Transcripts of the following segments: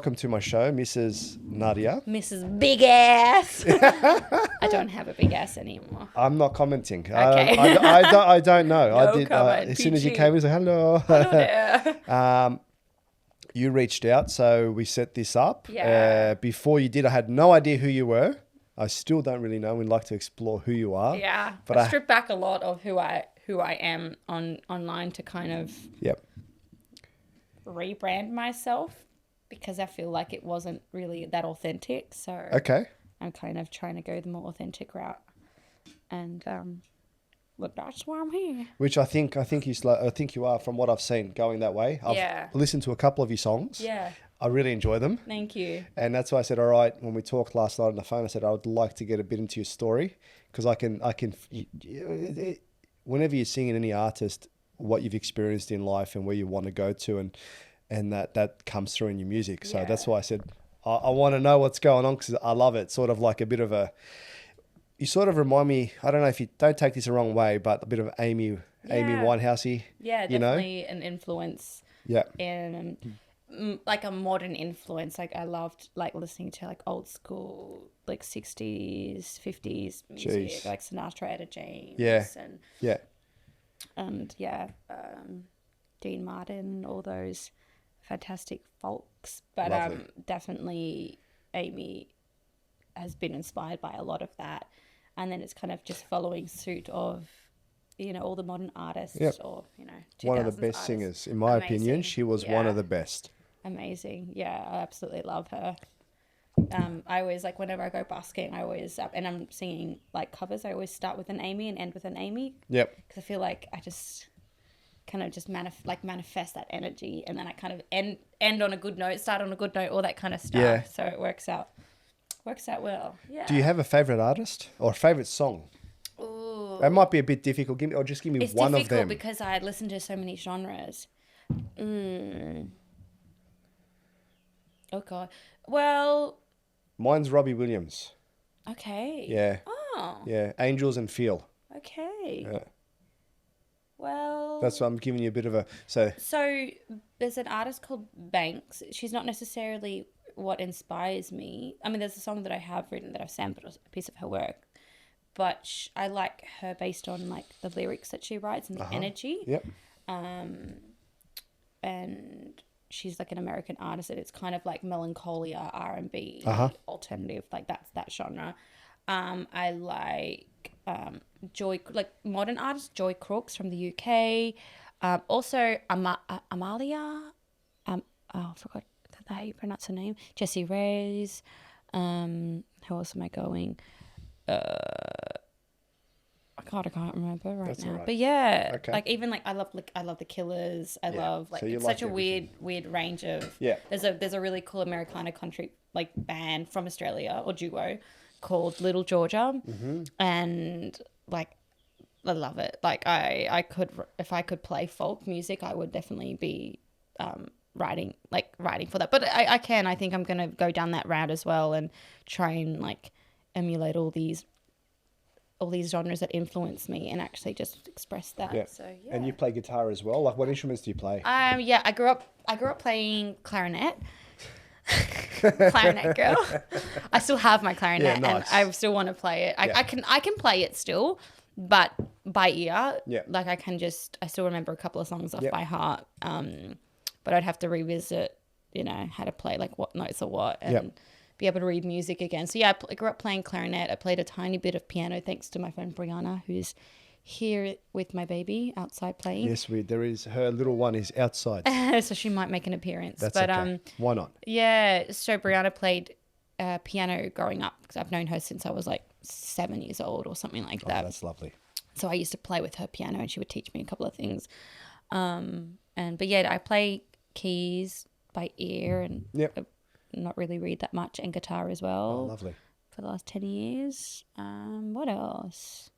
welcome to my show, Mrs. Nadia. Mrs. Big Ass. I don't have a big ass anymore. I'm not commenting. Okay. I don't know. No I did comment. as soon as you PG. came, I was like, hello. Hello there. You reached out, so we set this up. Yeah. Before you did, I had no idea who you were. I still don't really know. We'd like to explore who you are. Yeah. But I stripped back a lot of who I am online to kind of Yep. rebrand myself because I feel like it wasn't really that authentic. So Okay. I'm kind of trying to go the more authentic route. And look, that's why I'm here. Which I think you are, from what I've seen, going that way. I've listened to a couple of your songs. Yeah. I really enjoy them. Thank you. And that's why I said, all right, when we talked last night on the phone, I said, I would like to get a bit into your story because whenever you're singing any artist, what you've experienced in life and where you want to go to and that comes through in your music. So that's why I said, I want to know what's going on because I love it. Sort of like a bit of you sort of remind me, I don't know if you don't take this the wrong way, but a bit of Amy Winehouse-y. Yeah, definitely an influence. Yeah. And like a modern influence. Like I loved like listening to like old school, like 60s, 50s music, Jeez. like Sinatra, Etta James. Yeah. And Dean Martin, all those fantastic folks. But Lovely. Definitely Amy has been inspired by a lot of that. And then it's kind of just following suit of, all the modern artists or, One of the 2000s best artists. singers. In my opinion, she was one of the best. Amazing. Yeah, I absolutely love her. I always, like, whenever I go busking, I always, and I'm singing, like, covers, I always start with an Amy and end with an Amy. Yep. Because I feel like I just kind of just manifest that energy, and then I kind of end on a good note, start on a good note, all that kind of stuff. Yeah. So it works out well. Yeah. Do you have a favourite artist or a favourite song? Ooh. It might be a bit difficult. Just give me It's one of difficult them. because I listen to so many genres. Oh, God. Well... Mine's Robbie Williams. Okay. Yeah. Oh. Yeah. Angels and Feel. Okay. Yeah. Well. That's what I'm giving you a bit of a... So there's an artist called Banks. She's not necessarily what inspires me. I mean, there's a song that I have written that I've sampled a piece of her work. But I like her based on, like, the lyrics that she writes and the energy. Yep. And she's, like, an American artist, and it's kind of like melancholia, R&B, alternative, like, that's that genre. I like modern artist Joy Crooks from the UK. Also Amalia. I forgot how you pronounce her name. Jessie Reyes. Who else am I going? I can't remember That's now. all right. But yeah, Okay. like even like I love the Killers. I love like So you it's like such a everything. weird range of. Yeah. There's a really cool Americana country like band from Australia or duo called Little Georgia, and like I love it. Like I could, if I could play folk music, I would definitely be writing for that. But I think I'm gonna go down that route as well and try and like emulate all these genres that influence me and actually just express that. Yeah. So yeah. And you play guitar as well? Like, what instruments do you play? Yeah, I grew up playing clarinet. Clarinet girl. I still have my clarinet, Yeah, nice. and I still want to play it. I can play it still, but by ear. Yeah. Like I still remember a couple of songs off by heart. But I'd have to revisit, how to play like what notes are what and be able to read music again. So yeah, I grew up playing clarinet. I played a tiny bit of piano thanks to my friend Brianna, who's here with my baby outside playing. Yes, there is. Her little one is outside. So she might make an appearance. That's but okay. Why not? yeah, so Brianna played piano growing up because I've known her since I was like 7 years old or something like that. Oh, that's lovely. So I used to play with her piano and she would teach me a couple of things. But yeah, I play keys by ear and not really read that much, and guitar as well. Oh, lovely. For the last 10 years. What else?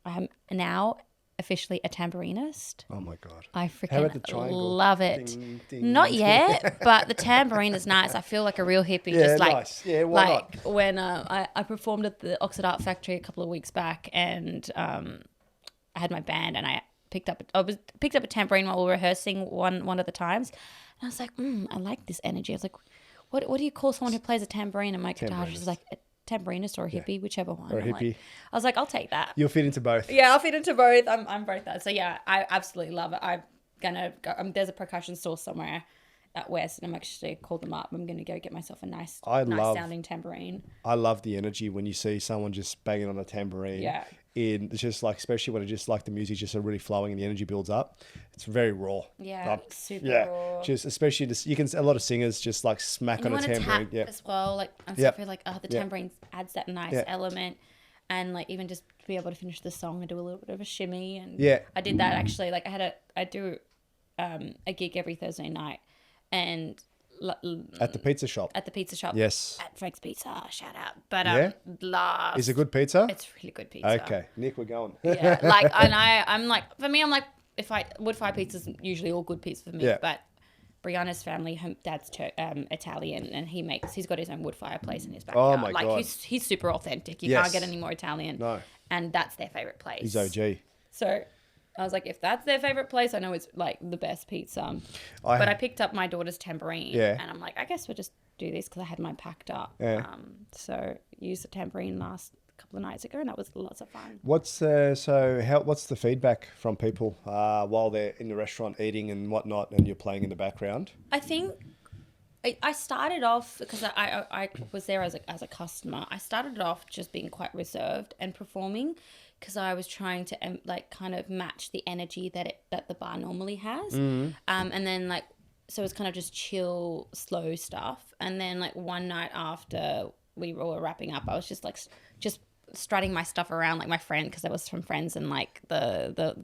I am now officially a tambourinist. Oh my God. I How about the freaking triangle? love it. Ding, ding, Not ding. yet, but the tambourine is nice. I feel like a real hippie. Yeah, just like, nice. Yeah, why like when I performed at the Oxford Art Factory a couple of weeks back, and I had my band, and I picked up a tambourine while we were rehearsing one of the times, and I was like, I like this energy. I was like, what do you call someone who plays a tambourine? And my guitarist is like, a tambourinist or a hippie, whichever one. Or a I'm hippie. Like, I was like, I'll take that. You'll fit into both. Yeah, I'll fit into both. I'm both that. So yeah, I absolutely love it. I'm gonna go. There's a percussion store somewhere at West, and I'm actually called them up. I'm gonna go get myself a nice sounding tambourine. I love the energy when you see someone just banging on a tambourine. Yeah. It's just like, especially when it's just like the music's just really flowing and the energy builds up. It's very raw. Yeah, super raw. Just especially you can a lot of singers just like smack on a tambourine. Tap as well. Like I feel like the tambourine adds that nice element, and like even just to be able to finish the song and do a little bit of a shimmy. And I did that actually. Like I do a gig every Thursday night, and at the pizza shop. Yes. At Frank's Pizza, shout out. But is it good pizza? It's really good pizza. Okay, Nick, we're going. Yeah, like, and I'm like, for me, I'm like, wood fire pizza's usually all good pizza for me. Yeah. But Brianna's family, her dad's Italian, and he's got his own wood fire place in his backyard. Oh my God. He's super authentic. You can't get any more Italian. No. And that's their favorite place. He's OG. So I was like, if that's their favorite place, I know it's like the best pizza. But I picked up my daughter's tambourine, and I'm like, I guess we'll just do this because I had mine packed up. Yeah. So used the tambourine last couple of nights ago, and that was lots of fun. What's the feedback from people while they're in the restaurant eating and whatnot, and you're playing in the background? I think I started off because I was there as a customer. I started off just being quite reserved and performing, because I was trying to like kind of match the energy that the bar normally has. And then like, so it was kind of just chill, slow stuff. And then like one night after we were wrapping up, I was just strutting my stuff around, like my friend, because there was some friends and like the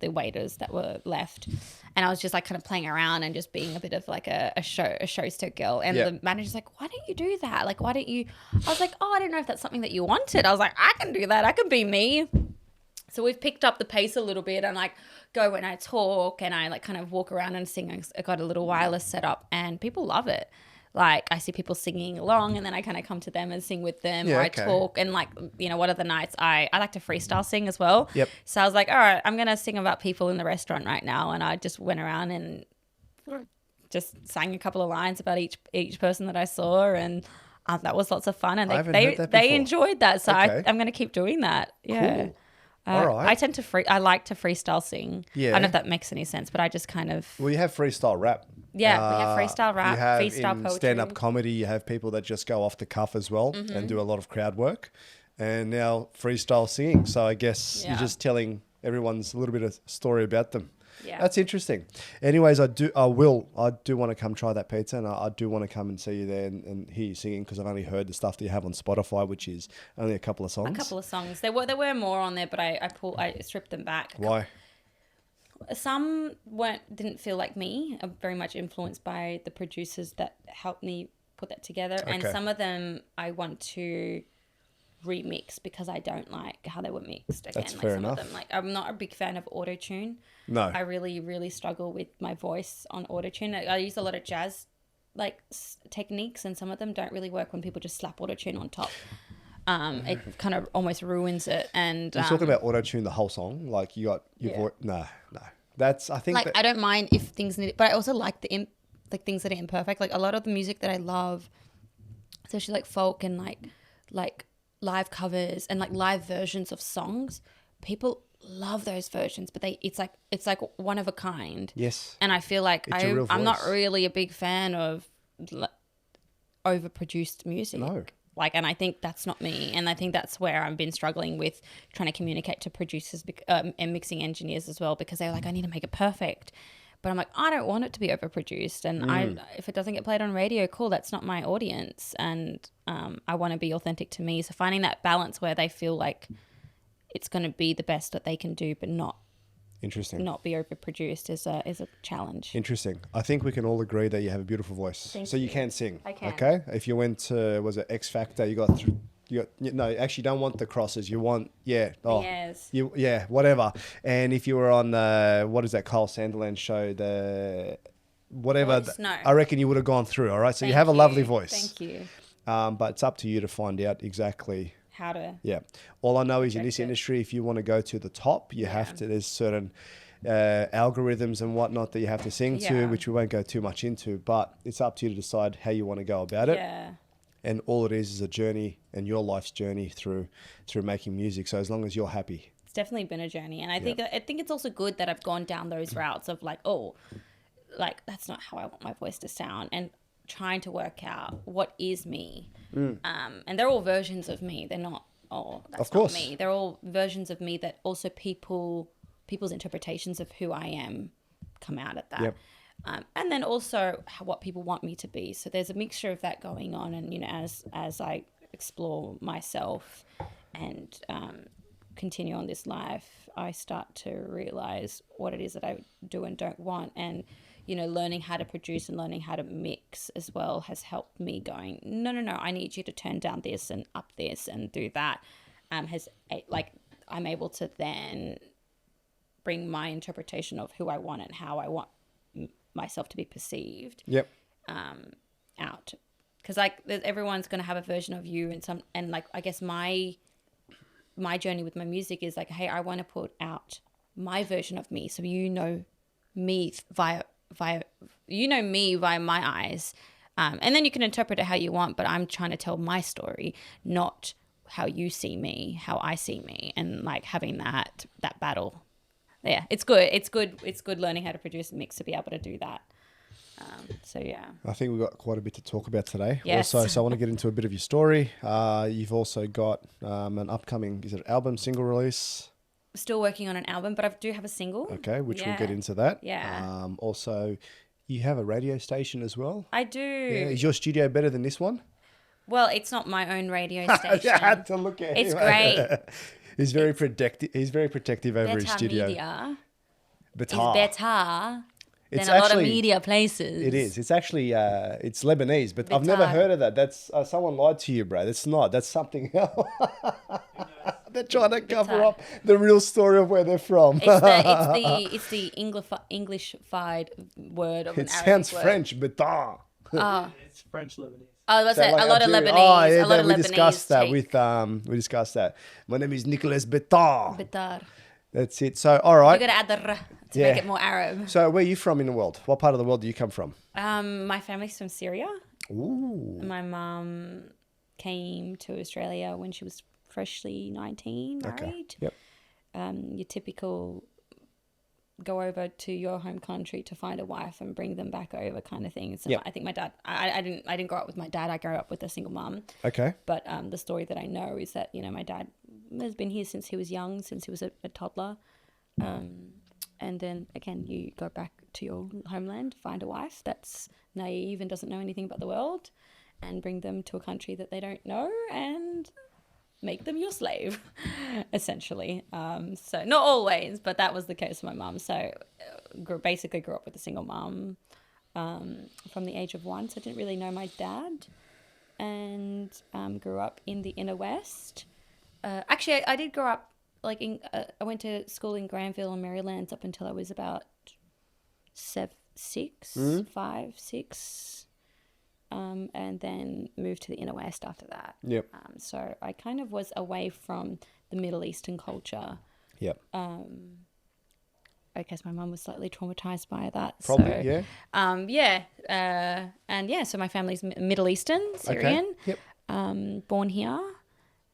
waiters that were left, and I was just like kind of playing around and just being a bit of like a showster girl. And the manager's like, why don't you do that? Like, why don't you? I was like, oh, I don't know if that's something that you wanted. I was like, I can do that. I can be me. So we've picked up the pace a little bit, and like go when I talk, and I like kind of walk around and sing. I got a little wireless set up, and people love it. Like I see people singing along, and then I kind of come to them and sing with them, or I talk. And like, you know, one of the nights I like to freestyle sing as well. Yep. So I was like, all right, I'm going to sing about people in the restaurant right now. And I just went around and just sang a couple of lines about each person that I saw. And that was lots of fun. And they enjoyed that. So I'm going to keep doing that. Yeah. Cool. All right. I like to freestyle sing. Yeah. I don't know if that makes any sense, but I just kind of... Well, you have freestyle rap. Yeah, we have freestyle rap, you have freestyle poetry. Stand-up comedy, you have people that just go off the cuff as well and do a lot of crowd work. And now freestyle singing. So I guess you're just telling everyone's a little bit of story about them. Yeah. That's interesting. Anyways, I do want to come try that pizza, and I do want to come and see you there and hear you singing, because I've only heard the stuff that you have on Spotify, which is only a couple of songs. A couple of songs. There were more on there, but I stripped them back. Why? Some didn't feel like me. I'm very much influenced by the producers that helped me put that together. Okay. And some of them I want to remix because I don't like how they were mixed. Again, that's fair enough. Of them, like, I'm not a big fan of auto-tune. No. I really, really struggle with my voice on auto-tune. I use a lot of jazz like techniques, and some of them don't really work when people just slap auto-tune on top. It kind of almost ruins it. And you're talking about auto-tune the whole song? Like you got your voice? No. That's, I think, like, I don't mind if things need it, but I also like things that are imperfect. Like a lot of the music that I love, especially like folk and like live covers and like live versions of songs, people love those versions, but it's like one of a kind. Yes. And I feel like I'm not really a big fan of overproduced music. No. Like, and I think that's not me. And I think that's where I've been struggling with trying to communicate to producers and mixing engineers as well, because they're like, I need to make it perfect. But I'm like, I don't want it to be overproduced. And if it doesn't get played on radio, cool, that's not my audience. And I want to be authentic to me. So finding that balance where they feel like it's going to be the best that they can do, but not be overproduced is a challenge. Interesting. I think we can all agree that you have a beautiful voice. Thank so you. You can sing. I can. Okay. If you went to, was it X Factor? You got no, actually don't want the crosses. You want, yes. Whatever. And if you were on what is that Kyle Sanderland show, I reckon you would have gone through. All right. So you have a lovely voice. Thank you. But it's up to you to find out exactly how to. Yeah. All I know is in this industry, if you want to go to the top, you have to, there's certain algorithms and whatnot that you have to sing to, Yeah. which we won't go too much into, but it's up to you to decide how you want to go about it. Yeah. And all it is a journey, and your life's journey through making music. So as long as you're happy. It's definitely been a journey. And I think it's also good that I've gone down those routes of like, oh, like that's not how I want my voice to sound, and trying to work out what is me. And they're all versions of me. They're not, oh, that's Of course. not me. They're all versions of me that also people's interpretations of who I am come out at that. Yep. And then also what people want me to be. So there's a mixture of that going on. And, you know, as I explore myself and continue on this life, I start to realize what it is that I do and don't want. And, you know, learning how to produce and learning how to mix as well has helped me going, no, I need you to turn down this and up this and do that. I'm able to then bring my interpretation of who I want and how I want myself to be perceived out. Because like everyone's going to have a version of you, and like I guess my journey with my music is like, hey, I want to put out my version of me, so you know me via my eyes, and then you can interpret it how you want, but I'm trying to tell my story, not how you see me, how I see me, and like having that battle. Yeah, it's good learning how to produce and mix to be able to do that. So yeah, I think we've got quite a bit to talk about today. Yes. Also, so I want to get into a bit of your story. You've also got an upcoming, is it album, single release? Still working on an album, but I do have a single. Okay, which we'll get into that. Yeah. Also, you have a radio station as well. I do. Yeah. Is your studio better than this one? Well, it's not my own radio station. I had to look at It's him. great. He's very protective. He's very protective over his Better studio. media Better. is better It's than a lot of actually- media places. It is. It's actually it's Lebanese, but I've never Betar. heard of that. That's someone lied to you, bro. That's not. That's something else. They're trying to cover Betar. up the real story of where they're from. It's the Englishified word of an It Arabic sounds word. French, betar. It's French Lebanese. Oh, that's it. Like A lot of Algeria. Lebanese. Oh, yeah, a lot of we Lebanese discussed that take with we discussed that. My name is Nicholas Betar. Betar. That's it. So all You right. got to add the r to Yeah. make it more Arab. So where are you from in the world? What part of the world do you come from? My family's from Syria. Ooh. My mum came to Australia when she was freshly 19, married. Okay. Yep. Your typical go over to your home country to find a wife and bring them back over kind of thing. So Yep. I think my dad, I didn't grow up with my dad. I grew up with a single mum. Okay. But the story that I know is that, you know, my dad has been here since he was young, since he was a toddler. And then again, you go back to your homeland, find a wife that's naive and doesn't know anything about the world, and bring them to a country that they don't know and make them your slave, essentially. So not always, but that was the case for my mum. So basically grew up with a single mum from the age of 1. So I didn't really know my dad, and grew up in the inner west. Actually, I did grow up like I went to school in Granville and Maryland up until I was about 5, 6. And then moved to the inner west after that. Yep. So I kind of was away from the Middle Eastern culture. Yep. I guess my mum was slightly traumatized by that. Probably. So, yeah. So my family's Middle Eastern, Syrian. Okay. Yep. Born here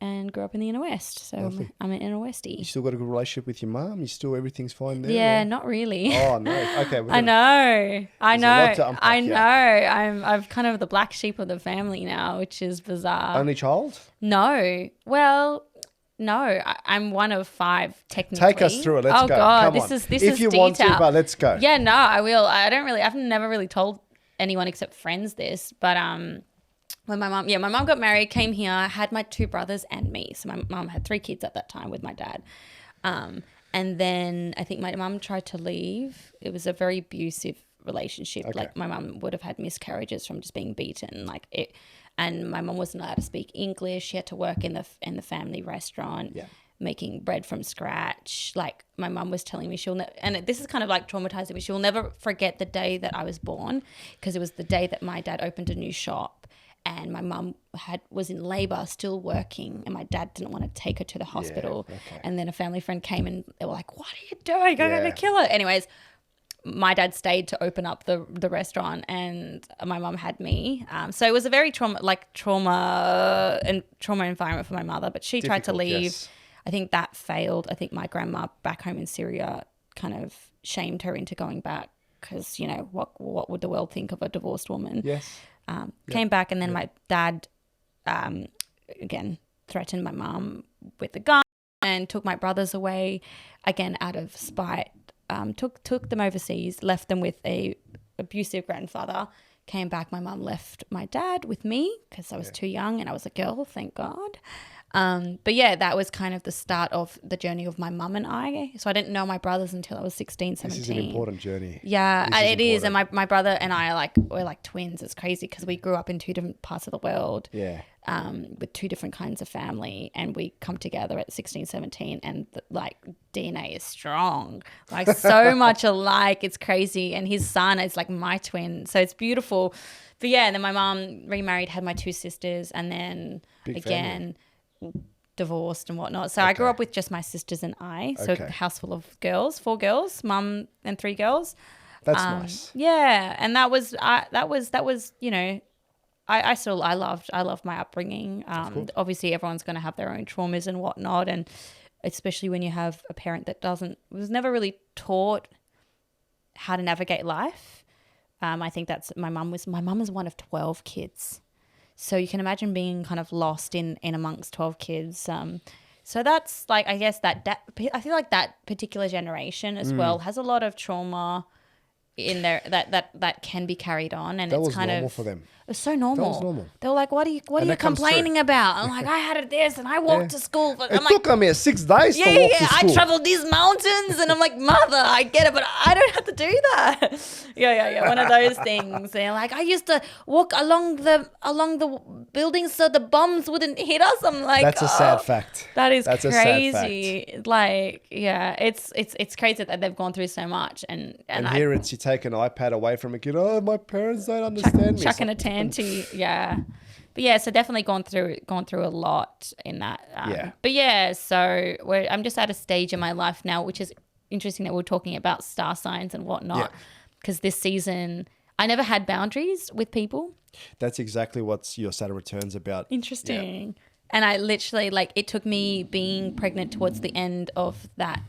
and grew up in the inner west. So I'm an inner You westie. still got a good relationship with your mum? You still everything's fine there? Yeah, or- not really. Oh no. Okay. I know. There's a lot to unpack, I yeah. know. I'm kind of the black sheep of the family now, which is bizarre. Only child? No. Well, no. I'm one of 5 technically. Take us through it. Let's oh go. God, Come this on. is this if is you detail. want to, but let's go. Yeah, no, I will. I've never really told anyone except friends this, but when my mum got married, came here, had my 2 brothers and me. So my mum had 3 kids at that time with my dad. And then I think my mum tried to leave. It was a very abusive relationship. Okay. Like my mum would have had miscarriages from just being beaten. And my mum wasn't allowed to speak English. She had to work in the family restaurant. Yeah. Making bread from scratch. Like my mum was telling me and this is kind of like traumatizing me. She'll never forget the day that I was born, because it was the day that my dad opened a new shop and my mum was in labor, still working, and my dad didn't want to take her to the hospital. okay. And then a family friend came and they were like, "What are you doing? I'm Yeah. going to kill her." Anyways, my dad stayed to open up the restaurant, and my mum had me. So it was a very trauma environment for my mother, but she tried to leave. Yes. I think that failed. I think my grandma back home in Syria kind of shamed her into going back because, you know, what would the world think of a divorced woman? Yes. Came back, and then my dad, again, threatened my mum with a gun and took my brothers away, again, out of spite. Took them overseas, left them with a abusive grandfather. Came back, my mum left my dad with me because I was too young and I was a girl, thank God. But yeah, that was kind of the start of the journey of my mum and I. So I didn't know my brothers until I was 16, 17. This is an important journey. Yeah, it is. And important. my brother and I we're like twins. It's crazy because we grew up in two different parts of the world. Yeah. With two different kinds of family, and we come together at 16, 17, and like DNA is strong, like so much alike. It's crazy. And his son is like my twin. So it's beautiful. But yeah, and then my mom remarried, had my two sisters, and then Big again, divorced and whatnot. So I grew up with just my sisters and I. So Okay. a house full of girls, 4 girls, mum and 3 girls. That's nice. Yeah, and that was you know, I loved my upbringing. Obviously, everyone's going to have their own traumas and whatnot, and especially when you have a parent that was never really taught how to navigate life. I think that's my mum is one of 12 kids, so you can imagine being kind of lost in amongst 12 kids. So that's like, I guess that I feel like that particular generation as well has a lot of trauma in there that can be carried on, and That it's was kind normal of for them. It was so normal. That was normal. They were like, "What are you that comes complaining about?" I'm like, "I had this, and I walked to school." But It I'm like, took me 6 days yeah, to walk to I school. traveled these mountains, and I'm like, "Mother, I get it, but I don't have to do that." Yeah. One of those things. They're like, "I used to walk along the buildings so the bombs wouldn't hit us." I'm like, That's a sad fact. That is That's a sad crazy. Like, yeah, it's crazy that they've gone through so much, and Here it's you take an iPad away from a kid. Oh, my parents don't understand me. chucking a tanty, yeah. But yeah, so definitely gone through a lot in that. Yeah. But yeah, so I'm just at a stage in my life now, which is interesting that we're talking about star signs and whatnot, because this season I never had boundaries with people. That's exactly what your Saturn return's about. Interesting. And I literally, like, it took me being pregnant towards the end of that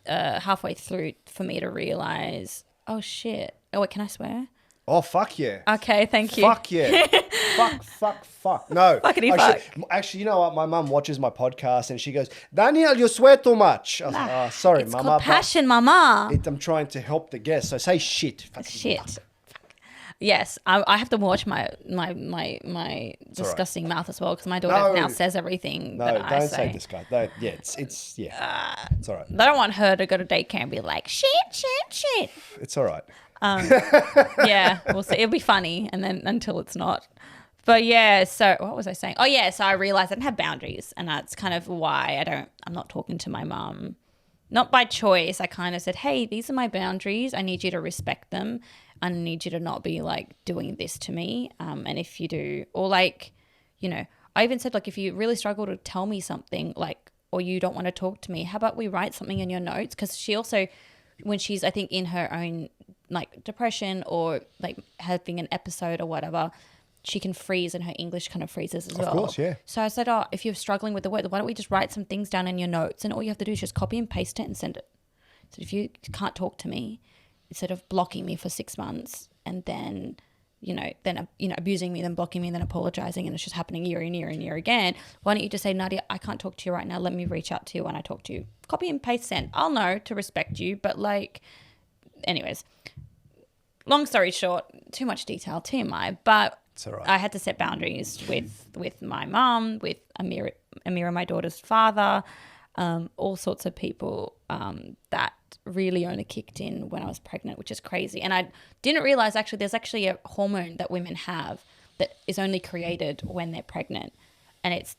halfway through for me to realize, oh shit. Oh wait, can I swear? Oh, fuck yeah. Okay, thank you. Fuck yeah. fuck. No. Fuckity Actually, you know what? My mum watches my podcast and she goes, Daniel, you swear too much. I was like, oh, sorry, It's mama. called passion, mama. I'm trying to help the guests. So say shit. Fucking Shit. fuck. Yes, I have to watch my disgusting mouth as well, because my daughter now says everything No, that I don't say. say this guy. It's all right. I don't want her to go to daycare and be like, shit. It's all right. Yeah, we'll see. It'll be funny, and then until it's not. But yeah, so what was I saying? Oh yeah, so I realized I didn't have boundaries, and that's kind of why I'm not talking to my mum. Not by choice. I kind of said, hey, these are my boundaries. I need you to respect them. I need you to not be like doing this to me. And if you do, or like, you know, I even said, like, if you really struggle to tell me something, like, or you don't want to talk to me, how about we write something in your notes? Because she also, when she's, I think, in her own like depression or like having an episode or whatever, she can freeze, and her English kind of freezes as well. Of course, yeah. So I said, oh, if you're struggling with the word, why don't we just write some things down in your notes, and all you have to do is just copy and paste it and send it. So if you can't talk to me, instead of blocking me for 6 months and then abusing me, then blocking me, then apologizing, and it's just happening year and year again, why don't you just say, Nadia, I can't talk to you right now. Let me reach out to you when I talk to you. Copy and paste, send. I'll know to respect you, but like, anyways, long story short, too much detail, TMI, but It's all right. I had to set boundaries with my mum, with Amira, my daughter's father, all sorts of people that really only kicked in when I was pregnant, which is crazy. And I didn't realize actually there's actually a hormone that women have that is only created when they're pregnant. And it's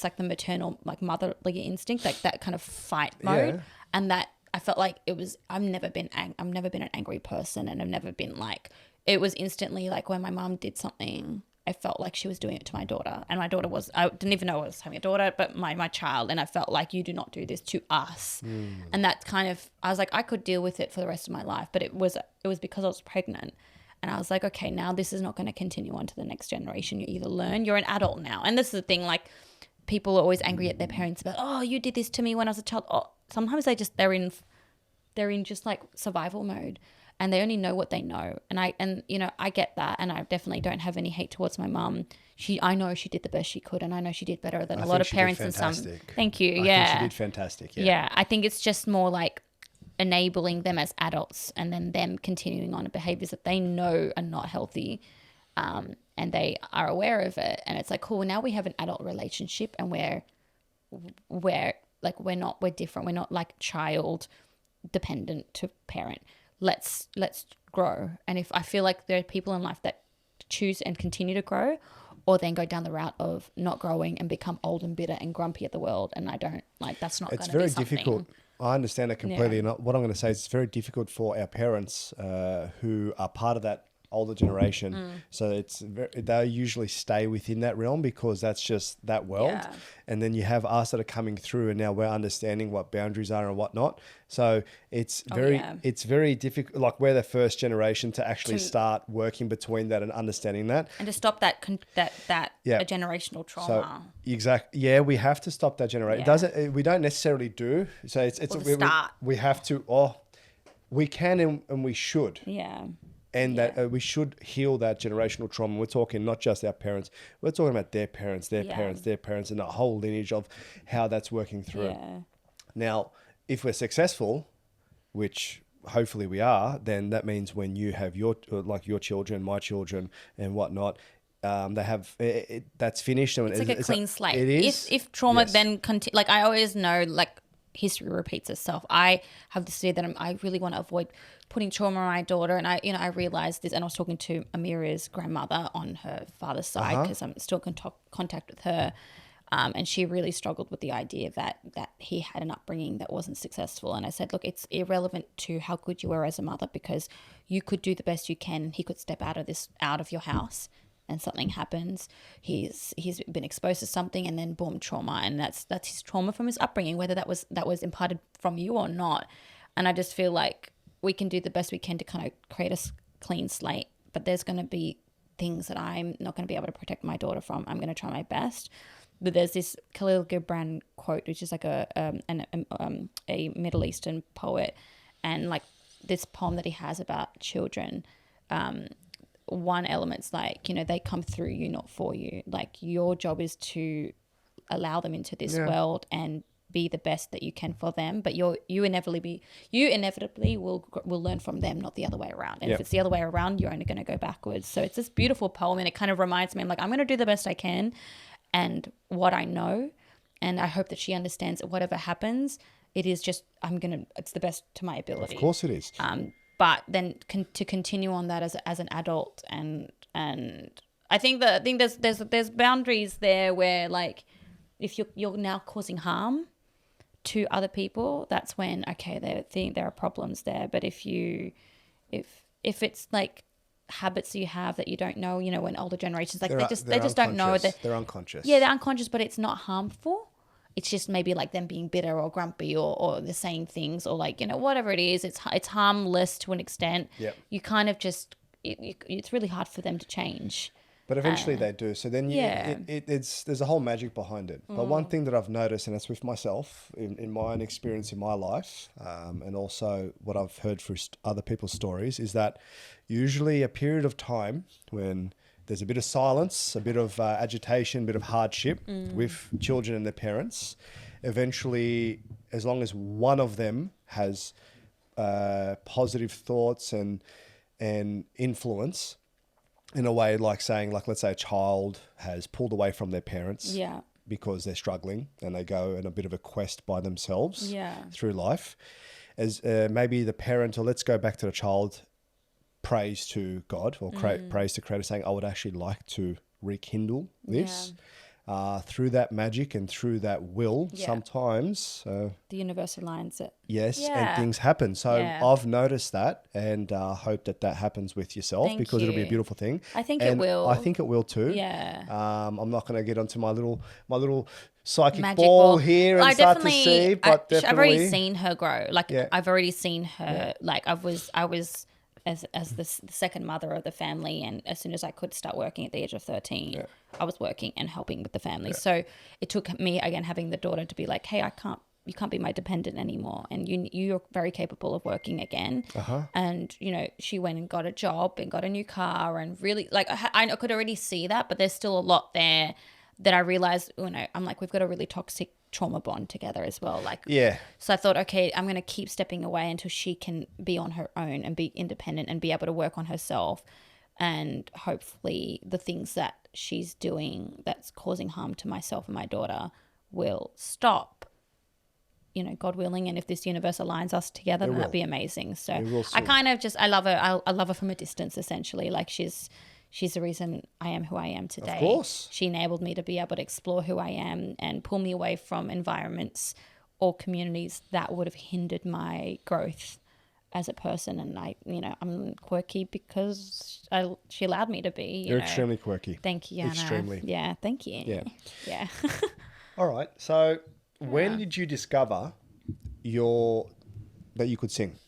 like the maternal, like motherly instinct, like that kind of fight mode. Yeah. And that I felt like I've never been an angry person, and I've never been like, it was instantly like when my mum did something I felt like she was doing it to my daughter, and my daughter I didn't even know I was having a daughter, but my child, and I felt like, you do not do this to us. And that kind of, I was like, I could deal with it for the rest of my life, but it was because I was pregnant. And I was like, okay, now this is not going to continue on to the next generation. You either learn, you're an adult now. And this is the thing, like, people are always angry at their parents about, oh, you did this to me when I was a child. Oh, sometimes they're in just like survival mode, and they only know what they know. And I get that, and I definitely don't have any hate towards my mum. I know she did the best she could, and I know she did better than a lot of parents and some. Thank you. I think she did fantastic. Yeah, I think it's just more like enabling them as adults, and then them continuing on behaviors that they know are not healthy, and they are aware of it. And it's like, cool, now we have an adult relationship, and we're different. We're not like child dependent to parent. Let's grow. And if I feel like there are people in life that choose and continue to grow, or then go down the route of not growing and become old and bitter and grumpy at the world, and I don't like, that's not going to be something. It's very difficult. I understand that completely. And what I'm going to say is, it's very difficult for our parents who are part of that older generation. So they usually stay within that realm, because that's just that world. Yeah. And then you have us that are coming through, and now we're understanding what boundaries are and whatnot. So it's very difficult. Like, we're the first generation to actually start working between that and understanding that, and to stop that generational trauma. So yeah, we have to stop that generation. We don't necessarily do. So we have to. We can and we should. Yeah. And that we should heal that generational trauma. We're talking not just our parents. We're talking about their parents, their parents, and a whole lineage of how that's working through. Yeah. Now, if we're successful, which hopefully we are, then that means when you have your children, my children, and whatnot, they have that's finished. It's like a clean slate. It is. If trauma then like, I always know, like, history repeats itself. I have this fear that I really want to avoid putting trauma on my daughter, and I realized this, and I was talking to Amira's grandmother on her father's side, because I'm still in contact with her, and she really struggled with the idea that he had an upbringing that wasn't successful. And I said, look, it's irrelevant to how good you were as a mother, because you could do the best you can. He could step out of your house, and something happens. He's been exposed to something, and then boom, trauma, and that's his trauma from his upbringing, whether that was imparted from you or not. And I just feel like we can do the best we can to kind of create a clean slate, but there's going to be things that I'm not going to be able to protect my daughter from. I'm going to try my best. But there's this Khalil Gibran quote, which is like a Middle Eastern poet, and like this poem that he has about children. One element's like, they come through you, not for you. Like, your job is to allow them into this world and be the best that you can for them, but you inevitably will learn from them, not the other way around. And if it's the other way around, you're only going to go backwards. So it's this beautiful poem, and it kind of reminds me, I'm like, I'm going to do the best I can and what I know, and I hope that she understands that whatever happens, it is just, it's the best to my ability. Of course it is. But then to continue on that as an adult, and I think there's boundaries there where, like, if you're now causing harm to other people, that's when, okay, there are problems there. But if it's like habits you have that you don't know, when older generations, like, they just don't know that they're unconscious. Yeah, they're unconscious, but it's not harmful. It's just maybe like them being bitter or grumpy, or they're saying things, or like, whatever it is, it's harmless to an extent. Yep. You kind of just, it's really hard for them to change. But eventually they do. So then there's a whole magic behind it. But one thing that I've noticed, and it's with myself, in my own experience in my life, and also what I've heard through other people's stories, is that usually a period of time when there's a bit of silence, a bit of agitation, a bit of hardship with children and their parents, eventually, as long as one of them has positive thoughts and influence, in a way, like saying, like, let's say a child has pulled away from their parents because they're struggling, and they go on a bit of a quest by themselves through life. As maybe the parent, or let's go back to the child, prays to God or prays to Creator, saying, I would actually like to rekindle this. through that magic and through that will, sometimes. The universe aligns it. Yes, Yeah. and things happen. So I've noticed that, and hope that happens with yourself, because it'll be a beautiful thing. I think it will. I think it will too. Yeah. I'm not going to get onto my little psychic Magic ball here and start to see, but I've definitely already seen her grow. Like I've already seen her. Like I was as the second mother of the family, and as soon as I could start working at the age of 13, I was working and helping with the family. So it took me, again, having the daughter, to be like, hey, you can't be my dependent anymore, and you're very capable of working again. And she went and got a job and got a new car, and really, like, I could already see that, but there's still a lot there that I realized, I'm like, we've got a really toxic trauma bond together as well. Like, so I thought, okay, I'm going to keep stepping away until she can be on her own and be independent and be able to work on herself. And hopefully the things that she's doing that's causing harm to myself and my daughter will stop, God willing. And if this universe aligns us together, then that'd be amazing. So I kind of I love her. I love her from a distance, essentially. Like she's the reason I am who I am today. Of course. She enabled me to be able to explore who I am and pull me away from environments or communities that would have hindered my growth as a person. And I'm quirky because she allowed me to be. You're extremely quirky. Thank you, Anna. Extremely. Yeah, thank you. Yeah. Yeah. All right. So when did you discover that you could sing?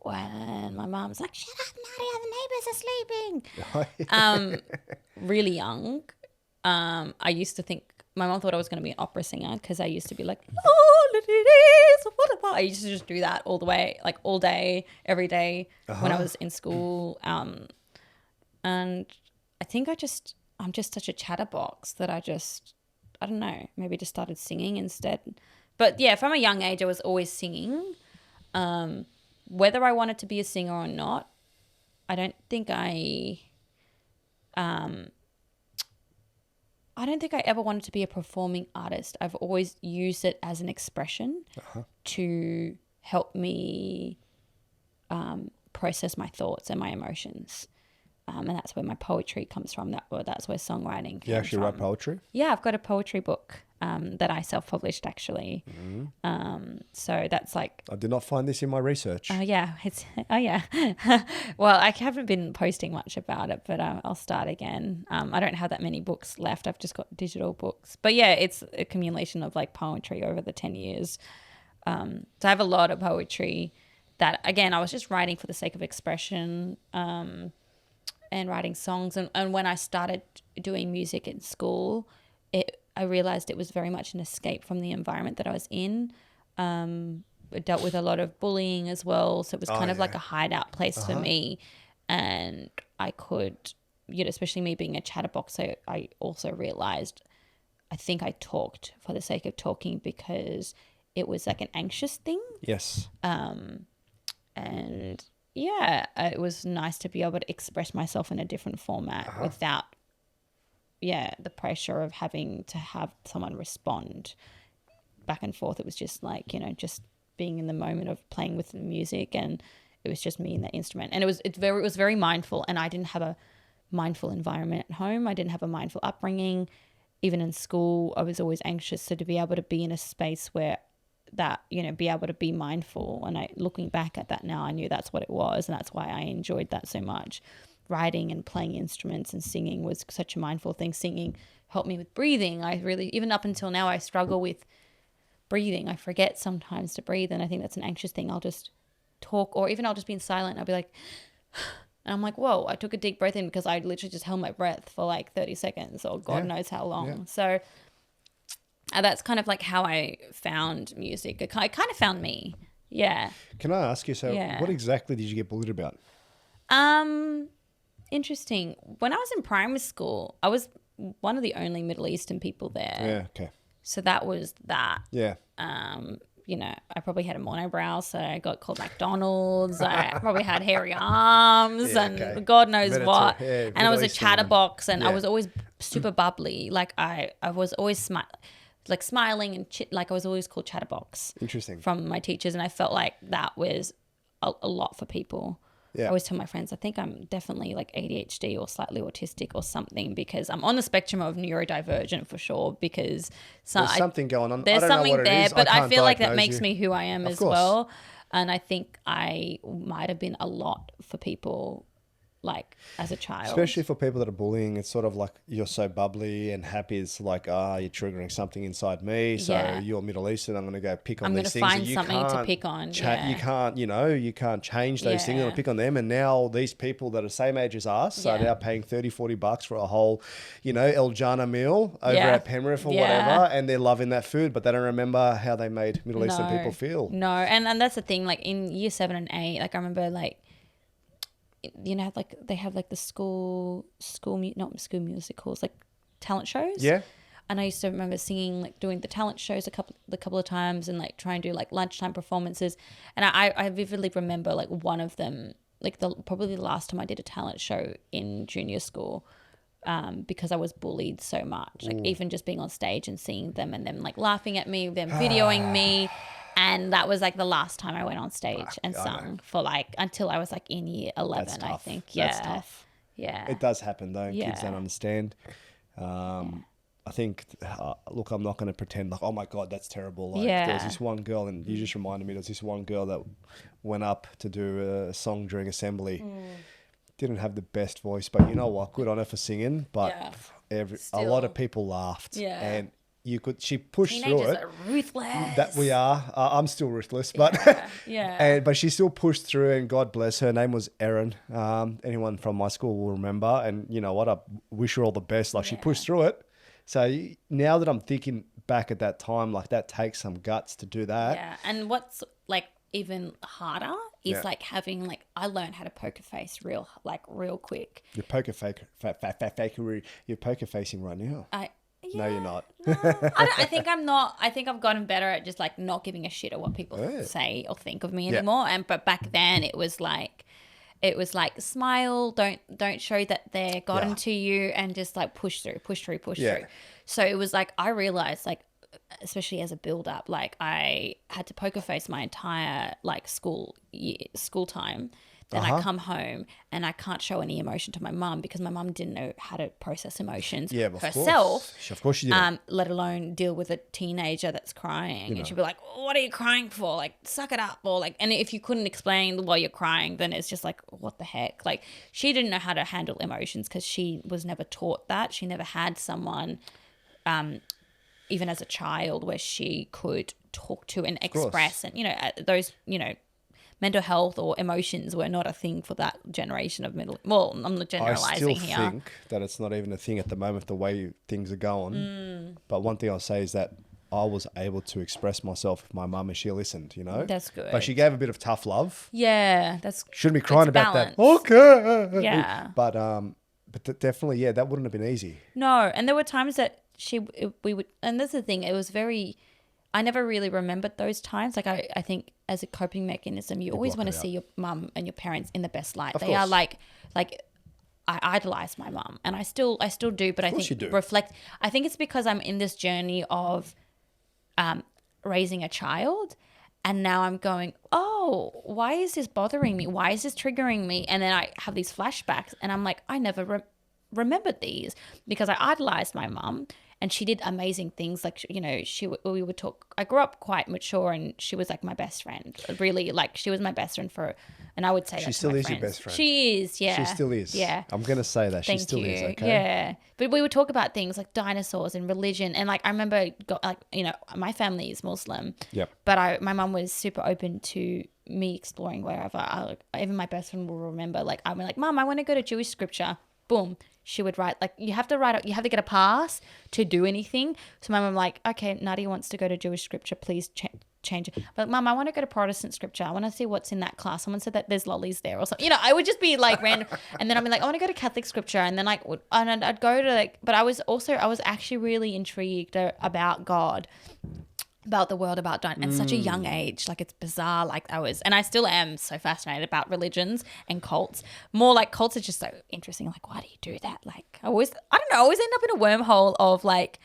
When my mom's like, shut up, Nadia, the neighbours are sleeping. Really young. I used to think, my mom thought I was going to be an opera singer, because I used to be like, oh, it is, what about? I used to just do that all the way, like all day, every day when I was in school. And I think I'm just such a chatterbox that I don't know, maybe just started singing instead. But yeah, from a young age, I was always singing. Whether I wanted to be a singer or not, I don't think I ever wanted to be a performing artist. I've always used it as an expression to help me process my thoughts and my emotions. And that's where my poetry comes from. That's where songwriting came from. You actually write poetry? Yeah, I've got a poetry book that I self-published, actually. So that's like... I did not find this in my research. Yeah. Well, I haven't been posting much about it, but I'll start again. I don't have that many books left. I've just got digital books. But yeah, it's a accumulation of like poetry over the 10 years. So I have a lot of poetry that, again, I was just writing for the sake of expression, and writing songs. And when I started doing music in school, I realized it was very much an escape from the environment that I was in. It dealt with a lot of bullying as well. So it was kind of like a hideout place for me. And I could, especially me being a chatterbox, I also realized, I think I talked for the sake of talking because it was like an anxious thing. Yes. And yeah, it was nice to be able to express myself in a different format without, the pressure of having to have someone respond back and forth. It was just like, just being in the moment of playing with the music, and it was just me and the instrument. And it was very mindful, and I didn't have a mindful environment at home. I didn't have a mindful upbringing. Even in school, I was always anxious. So to be able to be in a space where that, be able to be mindful. And looking back at that now, I knew that's what it was. And that's why I enjoyed that so much. Writing and playing instruments and singing was such a mindful thing. Singing helped me with breathing. I really, even up until now, I struggle with breathing. I forget sometimes to breathe. And I think that's an anxious thing. I'll just talk, or even I'll just be in silent. I'll be like, and I'm like, whoa, I took a deep breath in because I literally just held my breath for like 30 seconds or God knows how long. Yeah. So that's kind of like how I found music. It kind of found me. Yeah. Can I ask you, what exactly did you get bullied about? Interesting. When I was in primary school, I was one of the only Middle Eastern people there. Yeah, okay. So that was that. Yeah. I probably had a monobrow, so I got called McDonald's. I probably had hairy arms and God knows what. Yeah, and I was a chatterbox, and I was always super bubbly. Like I was always smiling and like I was always called chatterbox. Interesting. From my teachers, and I felt like that was a lot for people. Yeah. I always tell my friends, I think I'm definitely like ADHD or slightly autistic or something, because I'm on the spectrum of neurodivergent for sure, because There's something going on. there's I don't know something what it there, is. but I can't feel like that diagnose makes you. me who I am Of as course. well. And I think I might have been a lot for people like as a child. Especially for people that are bullying, it's sort of like you're so bubbly and happy. It's like, you're triggering something inside me. So Yeah. you're Middle Eastern. I'm going to go pick on I'm these gonna things. find and you something to can't pick on, You yeah. can't, you can't change those things. I'm going Yeah. to pick on them. And now these people that are same age as us are Yeah. now paying $30-$40 for a whole, El Jana meal over Yeah. at Penrith or Yeah. whatever. And they're loving that food, but they don't remember how they made Middle Eastern people feel. No, and that's the thing. Like in year 7 and 8, like I remember, like like they have like the not school musicals, like talent shows. Yeah. And I used to remember singing, like doing the talent shows a couple of times, and like trying to do like lunchtime performances. And I vividly remember like one of them, like probably the last time I did a talent show in junior school. Because I was bullied so much, like even just being on stage and seeing them and them like laughing at me, them videoing me. And that was like the last time I went on stage and sung for like until I was like in year 11, That's I tough. think. Yeah. That's tough. Yeah. It does happen though. Yeah. Kids don't understand. I think, look, I'm not going to pretend like, oh my God, that's terrible. Like there was Yeah. this one girl, and you just reminded me, there was this one girl that went up to do a song during assembly. Didn't have the best voice, but you know what? Good on her for singing. But Yeah. a lot of people laughed. Yeah. And she pushed Teenagers through it. are ruthless. That we are. I'm still ruthless, but Yeah. but she still pushed through, and God bless her. Her name was Erin. Anyone from my school will remember. And you know what? I wish her all the best. Like she pushed through it. So now that I'm thinking back at that time, like that takes some guts to do that. Yeah. And what's like even harder is Yeah. like having like I learned how to poker face real quick. You're poker fakery. You're poker facing right now. No, you're not. I think I'm not. I think I've gotten better at just like not giving a shit at what people say or think of me anymore. But back then it was like smile, don't show that they're gotten to you, and just like push through. So it was like I realized, like especially as a build up, like I had to poker face my entire like school time. Then I come home and I can't show any emotion to my mum because my mum didn't know how to process emotions herself. Of course she didn't. Let alone deal with a teenager that's crying. And she'd be like, what are you crying for? Like, suck it up. Or like, and if you couldn't explain why you're crying, then it's just like, what the heck? Like, she didn't know how to handle emotions because she was never taught that. She never had someone, even as a child, where she could talk to and express. And, those, mental health or emotions were not a thing for that generation of I'm not generalizing I still here. think that it's not even a thing at the moment, the way things are going. But one thing I'll say is that I was able to express myself with my mum, and she listened, That's good. But she gave a bit of tough love. Yeah, that's Shouldn't be crying about balance. that. Okay. Yeah. But definitely, that wouldn't have been easy. No, and there were times that we would, and that's the thing, it was I never really remembered those times. Like I think as a coping mechanism, you always want to see your mum and your parents in the best light. They are like I idolize my mum, and I still do, but I think I think it's because I'm in this journey of raising a child, and now I'm going, oh, why is this bothering me? Why is this triggering me? And then I have these flashbacks, and I'm like, I never remembered these because I idolized my mum. And she did amazing things. Like, we would talk. I grew up quite mature, and she was like my best friend. Really, like she was my best friend and I would say she still is your best friend. She is, yeah. She still is. Yeah. I'm going to say that. She still is, okay? Yeah. But we would talk about things like dinosaurs and religion. And like, I remember, my family is Muslim. Yep. But my mum was super open to me exploring wherever. Even my best friend will remember, like, I'm like, Mum, I want to go to Jewish scripture. Boom. She would write, like, you have to get a pass to do anything. So my mum like, okay, Nadia wants to go to Jewish scripture, please change it. But Mum, I want to go to Protestant scripture. I want to see what's in that class. Someone said that there's lollies there or something. I would just be like random. And then I'd be like, I want to go to Catholic scripture. And then I'd go to but I was actually really intrigued about God, about the world, about dying at such a young age. Like, it's bizarre. Like, and I still am so fascinated about religions and cults. More like cults are just so interesting. Like, why do you do that? Like, I always end up in a wormhole of like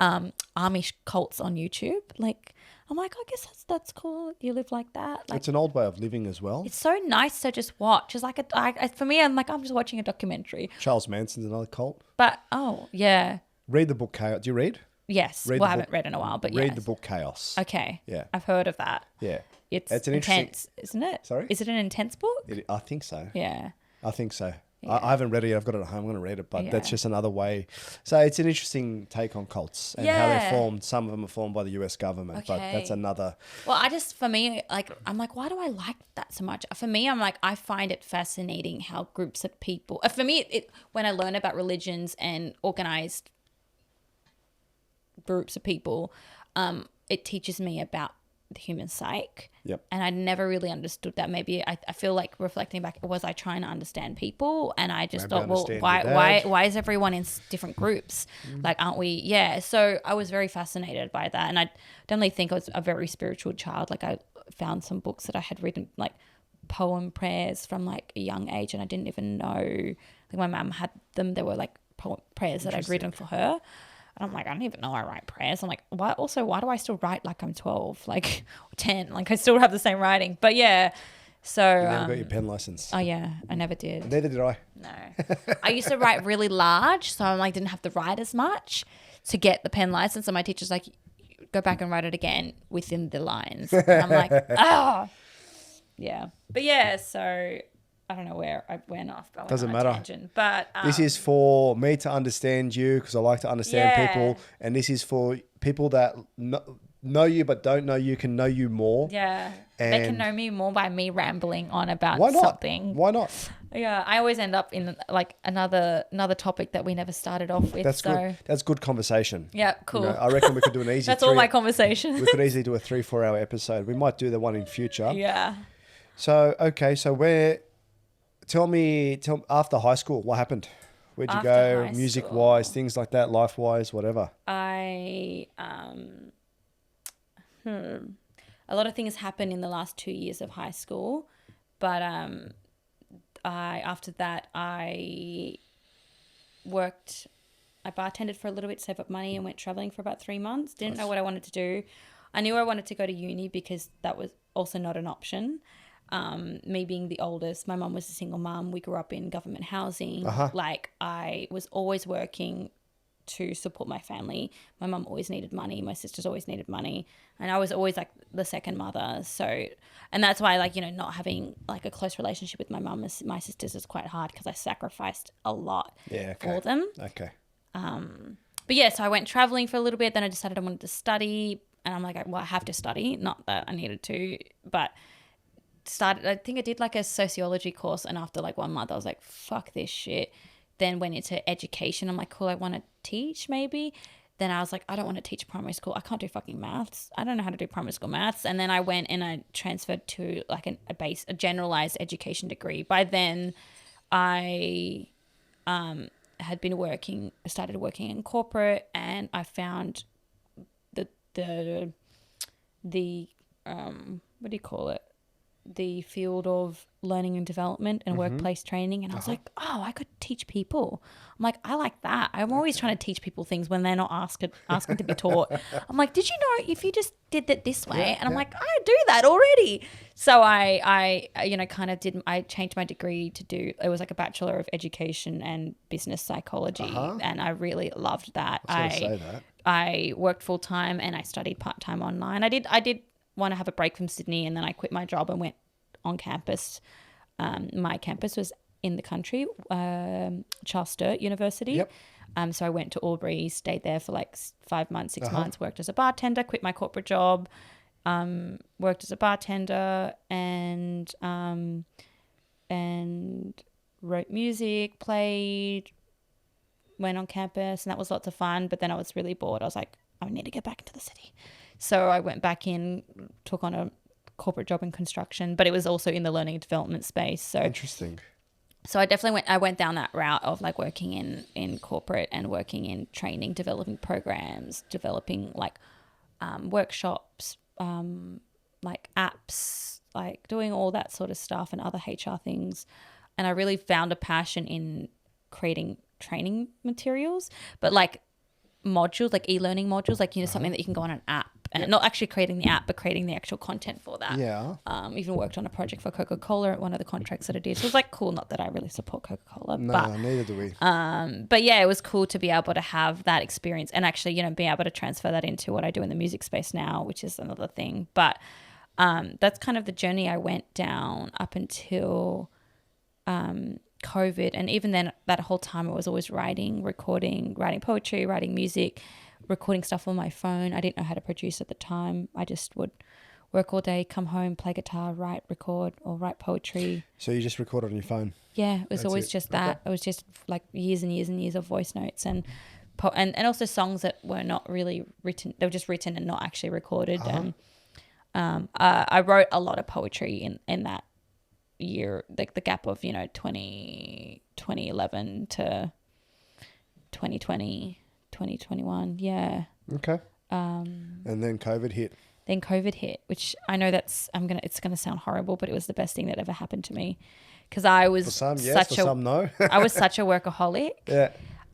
Amish cults on YouTube. Like, I'm like, I guess that's cool. You live like that. Like, It's an old way of living as well. it's so nice to just watch. It's like for me, I'm like, I'm just watching a documentary. Charles Manson's another cult. But oh yeah, Read the book Chaos. Do you read? yes. Read Well, the I haven't book- read in a while, but Read yes. the book Chaos. Okay. Yeah. I've heard of that. Yeah. It's an interesting- intense, isn't it? Sorry? Is it an intense book? I think so. Yeah. I think so. Yeah. I haven't read it yet. I've got it at home. I'm going to read it, but that's Yeah. just another way. So it's an interesting take on cults and how Yeah. they're formed. Some of them are formed by the US government, but that's Okay. another. Well, for me, like, I'm like, why do I like that so much? For me, I'm like, I find it fascinating how groups of people, for me, when I learn about religions and organized groups of people, it teaches me about the human psyche. Yep. And I never really understood that. Maybe I feel like reflecting back, was I trying to understand people? And I just Maybe thought, well, understand why your dad. why is everyone in different groups? Like, aren't we? Yeah. So I was very fascinated by that, and I definitely think I was a very spiritual child. Like, I found some books that I had written, like poem prayers from like a young age, and I didn't even know. Like, my mum had them. They were like poem prayers that I'd written for her. And I'm like, I don't even know I write prayers. I'm like, why do I still write like I'm 12, like 10? Like, I still have the same writing. But yeah, so. You never got your pen license. Oh yeah, I never did. Neither did I. No. I used to write really large, so I like didn't have to write as much to get the pen license. And my teacher's like, go back and write it again within the lines. And I'm like, ah. Yeah. But yeah, so I don't know where I went off. I went Doesn't on a matter. tangent, but This is for me to understand you because I like to understand Yeah. people. And this is for people that know you but don't know you can know you more. yeah, they can And- know me more by me rambling on about Why not? something. Why not? Yeah, I always end up in like another topic that we never started off with. That's so good. That's good conversation. yeah, cool. You know, I reckon we could do an easy. That's all my conversation. We could easily do a 3-4 hour episode. We might do the one in future. Yeah. So okay, so tell me after high school what happened? Where'd you After go? high Music wise, things like that, life wise, whatever. A lot of things happened in the last 2 years of high school, but after that I bartended for a little bit, saved up money, and went traveling for about 3 months. Didn't know what I wanted to do. I knew I wanted to go to uni because that was also not an option. Me being the oldest, my mum was a single mum. We grew up in government housing. Like, I was always working to support my family. My mum always needed money. My sisters always needed money. And I was always like the second mother. So, and that's why, like, you know, not having like a close relationship with my mum and my sisters is quite hard because I sacrificed a lot for them. Okay. But yeah, so I went traveling for a little bit. Then I decided I wanted to study. And I'm like, well, I have to study. Not that I needed to, but I think I did like a sociology course. And after like 1 month, I was like, fuck this shit. Then went into education. I'm like, cool, I want to teach maybe. Then I was like, I don't want to teach primary school. I can't do fucking maths. I don't know how to do primary school maths. And then I went and I transferred to like a generalized education degree. By then I had been started working in corporate, and I found the what do you call it? The field of learning and development and workplace training. And I was like, oh, I could teach people. I'm like, I like that. I'm always trying to teach people things when they're not asking to be taught. I'm like, did you know if you just did it this way? And I'm like, I do that already. So I I changed my degree it was like a Bachelor of Education and Business Psychology. And I really loved that. I worked full time and I studied part time online. I did want to have a break from Sydney, and then I quit my job and went on campus. My campus was in the country, Charles Sturt University. Yep. So I went to Albury, stayed there for like 5 months, 6 months, worked as a bartender, quit my corporate job, worked as a bartender and wrote music, played, went on campus, and that was lots of fun. But then I was really bored. I was like, I need to get back into the city. So I went back in, took on a corporate job in construction, but it was also in the learning and development space. So Interesting. So I went down that route of like working in corporate and working in training, developing programs, developing like workshops, like apps, like doing all that sort of stuff and other HR things. And I really found a passion in creating training materials, but like modules, like e-learning modules, like, something that you can go on an app and not actually creating the app, but creating the actual content for that. Yeah. Even worked on a project for Coca-Cola at one of the contracts that I did. So it was like cool. Not that I really support Coca-Cola, No, but neither do we. but yeah, it was cool to be able to have that experience and actually, be able to transfer that into what I do in the music space now, which is another thing. But that's kind of the journey I went down up until COVID. And even then, that whole time I was always writing, recording, writing poetry, writing music, recording stuff on my phone. I didn't know how to produce at the time. I just would work all day, come home, play guitar, write, record, or write poetry. So you just record on your phone? Yeah, it was That's always it. just that. Okay. It was just like years and years and years of voice notes and also songs that were not really written. They were just written and not actually recorded. I wrote a lot of poetry in that year, like the gap of 2011 to 2020, 2021. Yeah. Okay. And then COVID hit. Then COVID hit, which I know it's gonna sound horrible, but it was the best thing that ever happened to me, because I was For some, yes. For some, no. I was such a workaholic. Yeah.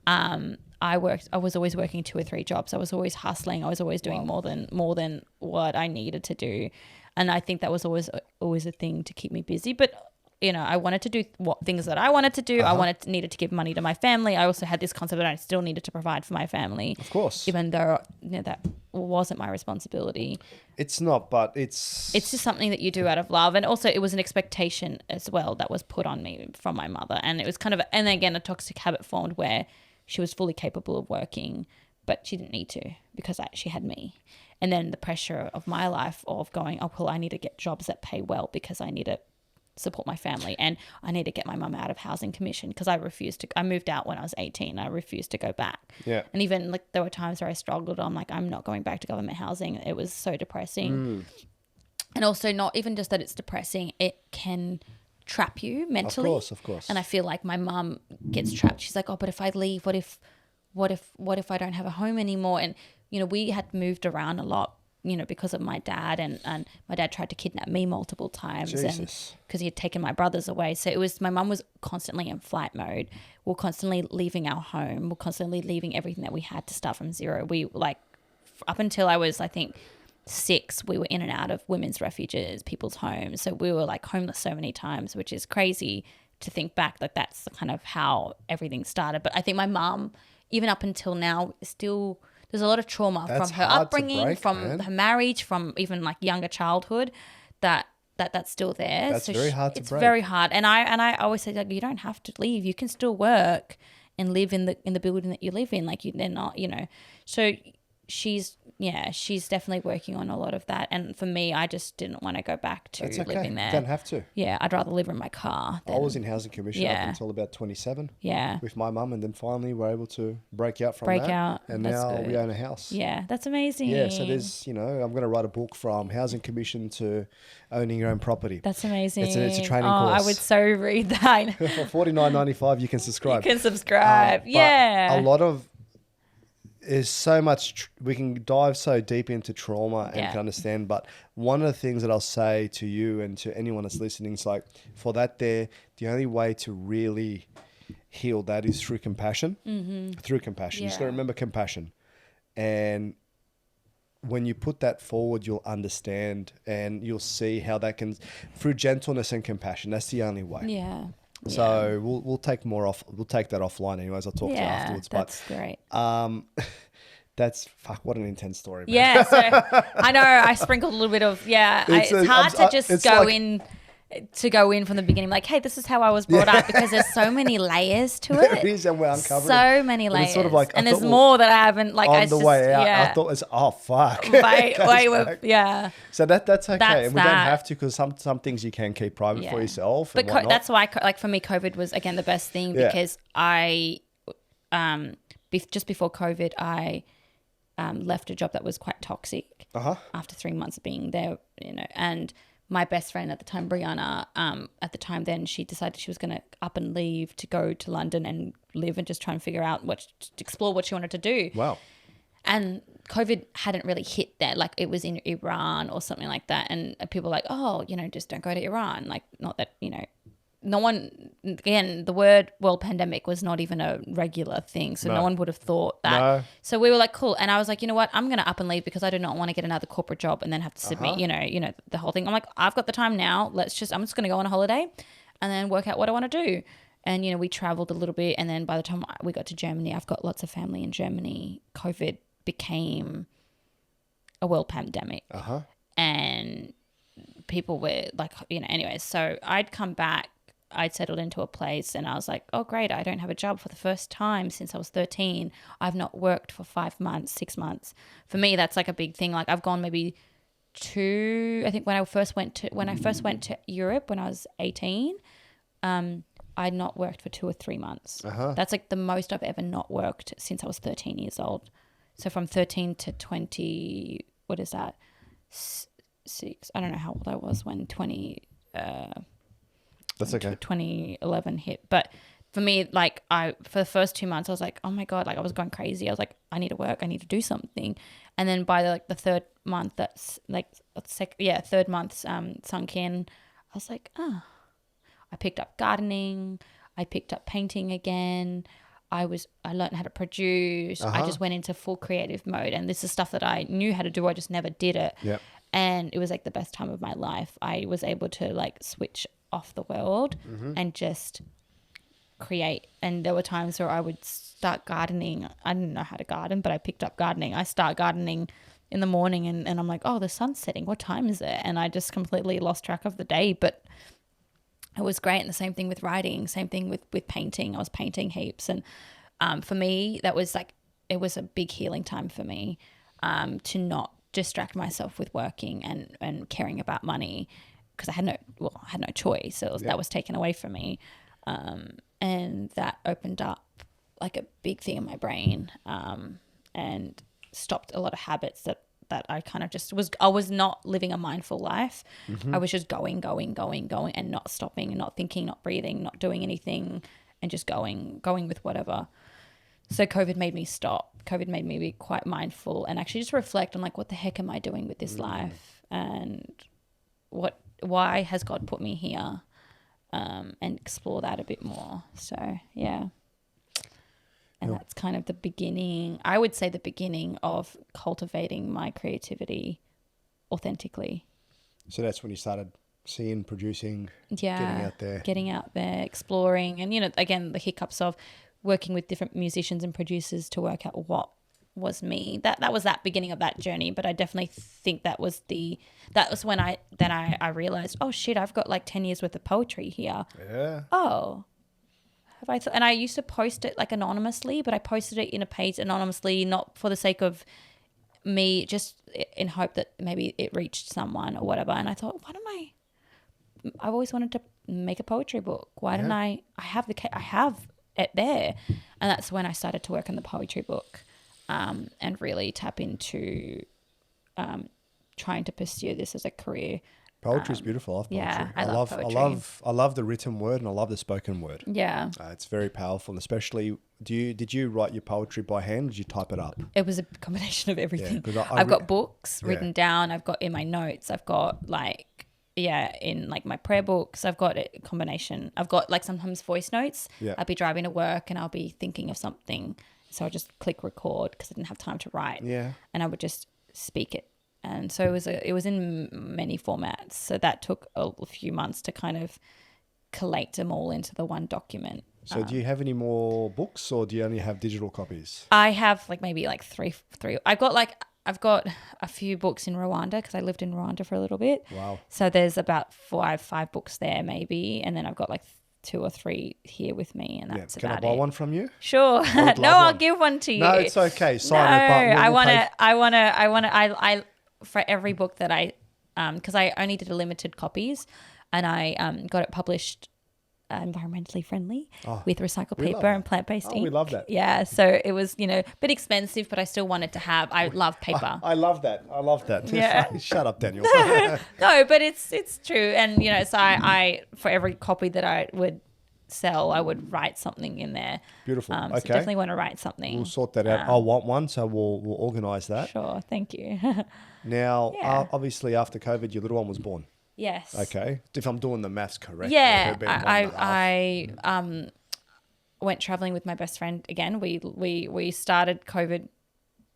I was always working 2 or 3 jobs. I was always hustling. I was always doing more than what I needed to do. And I think that was always a thing to keep me busy. But, I wanted to do things that I wanted to do. I needed to give money to my family. I also had this concept that I still needed to provide for my family. Of course. Even though that wasn't my responsibility. It's not, but it's just something that you do out of love. And also it was an expectation as well that was put on me from my mother. And it was kind of, and again, a toxic habit formed where she was fully capable of working, but she didn't need to because she had me. And then the pressure of my life of going, oh, well, I need to get jobs that pay well because I need to support my family, and I need to get my mum out of housing commission because I moved out when I was 18. I refused to go back. Yeah. And even like there were times where I struggled. I'm like, I'm not going back to government housing. It was so depressing. And also not even just that it's depressing, it can trap you mentally. Of course. And I feel like my mum gets trapped. She's like, oh, but if I leave, what if I don't have a home anymore? And, we had moved around a lot, because of my dad, and my dad tried to kidnap me multiple times. Jesus. And because he had taken my brothers away. So my mum was constantly in flight mode. We're constantly leaving our home. We're constantly leaving everything that we had to start from zero. We up until I was, I think, 6, we were in and out of women's refuges, people's homes. So we were like homeless so many times, which is crazy to think back. Like that's kind of how everything started. But I think my mum, even up until now, still there's a lot of trauma That's from her hard to upbringing, break, from man. her marriage, from even like younger childhood, that's still there. That's very hard to it's break. very hard. And I always say, like, you don't have to leave. You can still work and live in the building that you live in. Like they're not, So she's definitely working on a lot of that. And for me, I just didn't want to go back to That's okay. living there. You don't have to. Yeah, I'd rather live in my car. I was in housing commission up until about 27 Yeah. with my mum, and then finally we're able to break out from Break that. out. And That's now good. we own a house. Yeah, that's amazing. Yeah, so there's, I'm going to write a book from housing commission to owning your own property. That's amazing. It's a training course. course. I would so read that. For $49.95, you can subscribe. You can subscribe. But yeah. a lot of is so much we can dive so deep into trauma and can understand, but one of the things that I'll say to you and to anyone that's listening is like, for that the only way to really heal that is through compassion. Through compassion. You just got to remember compassion, and when you put that forward, you'll understand and you'll see how that can, through gentleness and compassion, that's the only way. Yeah. So we'll take more off. We'll take that offline, anyways. I'll talk to you afterwards. That's great. That's what an intense story. Man. Yeah. So I know I sprinkled a little bit of it's hard to just go in from the beginning, like, hey, this is how I was brought up, because there's so many layers to it. There is, and we're uncovering so many layers. It's sort of like, and there's more that I haven't like. On the way out, I thought it was fuck. Wait, yeah. So that's okay, That's and we don't have to, because some things you can keep private for yourself. But and that's why, like for me, COVID was again the best thing, because I, just before COVID, I left a job that was quite toxic. After 3 months of being there, and my best friend at the time, Brianna, at the time then, she decided she was going to up and leave to go to London and live and just try and figure out explore what she wanted to do. Wow. And COVID hadn't really hit there. Like it was in Iran or something like that. And people were like, oh, just don't go to Iran. Like not that, no one, again, the word world pandemic was not even a regular thing. So no one would have thought that. No. So we were like, cool. And I was like, you know what? I'm going to up and leave because I do not want to get another corporate job and then have to submit, you know, the whole thing. I'm like, I've got the time now. I'm just going to go on a holiday and then work out what I want to do. And, you know, we traveled a little bit. And then by the time we got to Germany, I've got lots of family in Germany. COVID became a world pandemic. And people were like, you know, anyways. So I'd come back. I'd settled into a place and I was like, oh, great. I don't have a job for the first time since I was 13. I've not worked for 5 months, 6 months. For me, that's like a big thing. Like I've gone maybe I think when I first went to Europe when I was 18, I'd not worked for 2 or 3 months. That's like the most I've ever not worked since I was 13 years old. So from 13 to 20, what is that? 6. I don't know how old I was when 2011 hit. But for me, like for the first 2 months, I was like, oh my God, like I was going crazy. I was like, I need to work. I need to do something. And then by the third month, third month sunk in, I was like, I picked up gardening. I picked up painting again. I learned how to produce. I just went into full creative mode. And this is stuff that I knew how to do. I just never did it. Yep. And it was like the best time of my life. I was able to like switch off the world and just create. And there were times where I would start gardening. I didn't know how to garden, but I picked up gardening. I start gardening in the morning and I'm like, oh, the sun's setting. What time is it? And I just completely lost track of the day. But it was great. And the same thing with writing, same thing with painting. I was painting heaps. And for me, that was like, it was a big healing time for me to not distract myself with working and caring about money because I had no choice. So that was taken away from me. And that opened up like a big thing in my brain and stopped a lot of habits that I kind of just I was not living a mindful life. I was just going and not stopping and not thinking, not breathing, not doing anything and just going with whatever. So COVID made me stop. COVID made me be quite mindful and actually just reflect on like, what the heck am I doing with this life and why has God put me here and explore that a bit more. So, yeah. And that's kind of the beginning, I would say the beginning of cultivating my creativity authentically. So that's when you started seeing, producing, getting out there, exploring. And, you know, again, the hiccups of working with different musicians and producers to work out what was me. That was that beginning of that journey. But I definitely think that was when I realized, oh shit, I've got like 10 years worth of poetry here. Yeah. Oh. And I used to post it like anonymously, but I posted it in a page anonymously, not for the sake of me, just in hope that maybe it reached someone or whatever. And I thought, I've always wanted to make a poetry book. Why didn't I have it there. And that's when I started to work on the poetry book and really tap into trying to pursue this as a career. Poetry is beautiful. I love poetry. Yeah, I love poetry. I love the written word and I love the spoken word. Yeah. It's very powerful. And especially, did you write your poetry by hand or did you type it up? It was a combination of everything. Yeah, I've got books written down. I've got in my notes. I've got in like my prayer books. I've got a combination. I've got like sometimes voice notes. Yeah. I'll be driving to work and I'll be thinking of something. So I just click record because I didn't have time to write. Yeah. And I would just speak it. And so it was in many formats. So that took a few months to kind of collate them all into the one document. So do you have any more books or do you only have digital copies? I have like maybe like three. I've got a few books in Rwanda because I lived in Rwanda for a little bit. Wow. So there's about five books there maybe. And then I've got like 2 or 3 here with me and that's about it. Can I buy one from you? Sure. No, I'll give one to you. No, it's okay. Sign it. But I want to, for every book that I, because I only did a limited copies and I got it published environmentally friendly with recycled paper and plant-based ink. We love that. Yeah, so it was, a bit expensive, but I still wanted to have, I love paper. I love that. Yeah. Shut up, Daniel. No, but it's true. And, so I for every copy that I would sell, I would write something in there. Beautiful. Okay. So definitely want to write something. We'll sort that out. I want one, so we'll organise that. Sure. Thank you. Now, obviously after COVID, your little one was born. Yes. Okay. If I'm doing the maths correctly. Yeah, it'd be 1.5. I went traveling with my best friend again. We started COVID.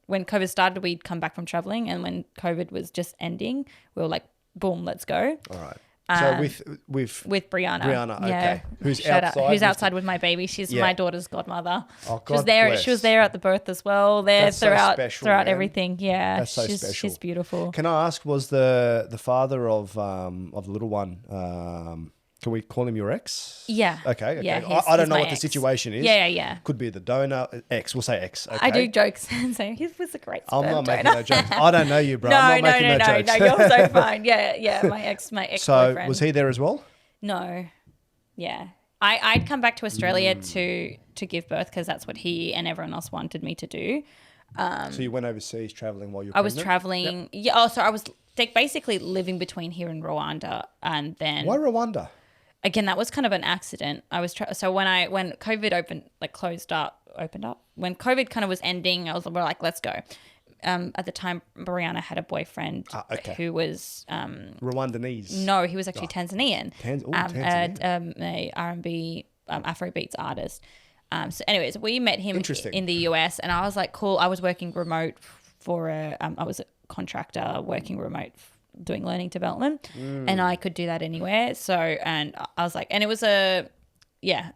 When COVID started, we'd come back from traveling, and when COVID was just ending, we were like, boom, let's go. All right. So With Brianna. Brianna, Yeah. okay. Who's Shout out- outside? Who's outside with my baby. She's my daughter's godmother. Oh, She was God there. bless. She was there at the birth as well. There That's so throughout special, throughout man. everything. Yeah, That's so she's special. she's beautiful. Can I ask, was the father of the little one? Can we call him your ex? Yeah. Okay. Yeah, I don't he's know my what the ex. situation is. Yeah. Could be the donor. Ex. We'll say ex. Okay. I do jokes and say he was a great sperm I'm not donor. making no jokes. I don't know you, bro. I'm not making no jokes. No, you're so fine. Yeah. My ex So boyfriend. was he there as well? No. Yeah. I'd come back to Australia to give birth because that's what he and everyone else wanted me to do. So you went overseas traveling while you were I was pregnant? traveling. Yep. Yeah. Oh, so I was basically living between here and Rwanda, and then Why Rwanda? again that was kind of an accident. I was so when COVID opened up when COVID kind of was ending, we're like, let's go. At the time, Brianna had a boyfriend who was Rwandanese. no, he was actually Tanzanian. Tanzania. A R&B Afrobeats artist. So anyways, we met him Interesting. in the US, and I was like, cool. I was working remote for I was a contractor working remote doing learning development, and I could do that anywhere. So, and I was like, and it was and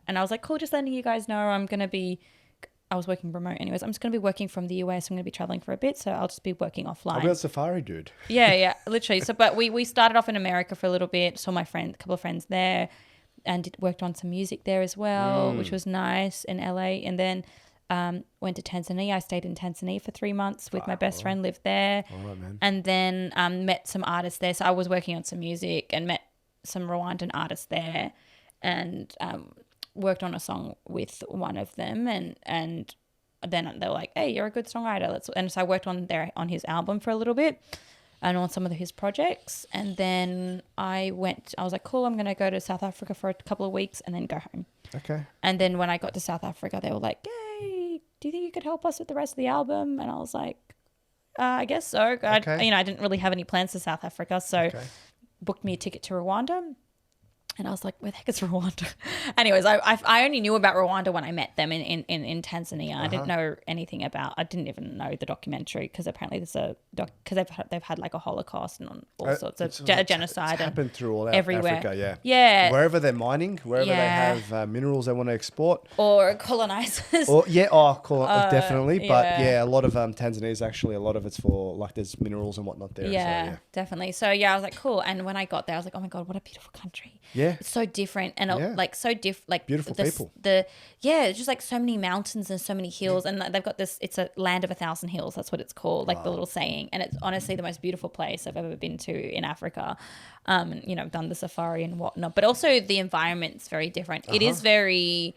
I was like, cool, just letting you guys know I was working remote anyways. I'm just going to be working from the US. I'm going to be traveling for a bit, so I'll just be working offline. I'll be a safari dude. Yeah, literally. So, but we started off in America for a little bit. Saw a couple of friends there, and worked on some music there as well, which was nice in LA. And then went to Tanzania. I stayed in Tanzania for 3 months with my best friend. Lived there, All right, man. and then met some artists there. So I was working on some music and met some Rwandan artists there, and worked on a song with one of them, and then they were like, hey, you're a good songwriter, and so I worked on his album for a little bit and on some of his projects, and then I was like, cool, I'm going to go to South Africa for a couple of weeks and then go home. Okay. And then when I got to South Africa, they were like, hey, do you think you could help us with the rest of the album? And I was like, I guess so. Okay. I didn't really have any plans to South Africa, so booked me a ticket to Rwanda. And I was like, where the heck is Rwanda? Anyways, I only knew about Rwanda when I met them in Tanzania. I didn't know anything I didn't even know the documentary, because apparently there's because they've had like a Holocaust and all sorts of genocide. It's happened through all everywhere. Africa, yeah. Yeah. Wherever they're mining, wherever they have minerals they want to export. Or colonizers. Definitely. But yeah. a lot of Tanzania is actually, a lot of it's for, like, there's minerals and whatnot there. Yeah, definitely. So I was like, cool. And when I got there, I was like, oh my God, what a beautiful country. Yeah. It's so different and like so different. Like beautiful people. It's just like so many mountains and so many hills, and they've got this. It's a land of 1,000 hills. That's what it's called, like the little saying. And it's honestly the most beautiful place I've ever been to in Africa. I've done the safari and whatnot, but also the environment's very different. It is very,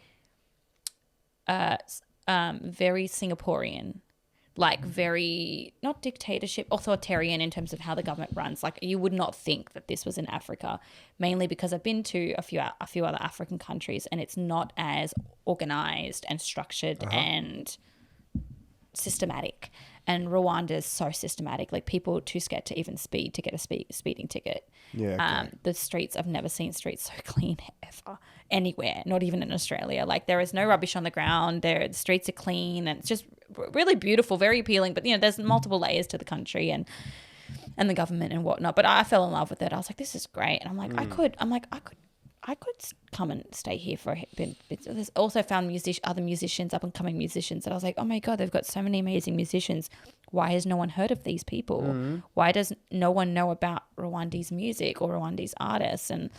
very Singaporean. Like very, not dictatorship, authoritarian in terms of how the government runs. Like you would not think that this was in Africa, mainly because I've been to a few other African countries, and it's not as organized and structured and systematic. And Rwanda is so systematic. Like people are too scared to even speed to get a speeding ticket. Yeah. Okay. The streets, I've never seen streets so clean ever anywhere, not even in Australia. Like there is no rubbish on the ground. The streets are clean, and it's just really beautiful, very appealing. But there's multiple layers to the country and the government and whatnot. But I fell in love with it. I was like, this is great. And I'm like, I could come and stay here for a bit. There's also found other musicians, up and coming musicians, that I was like, oh my God, they've got so many amazing musicians. Why has no one heard of these people? Why does no one know about Rwandese music or Rwandese artists? And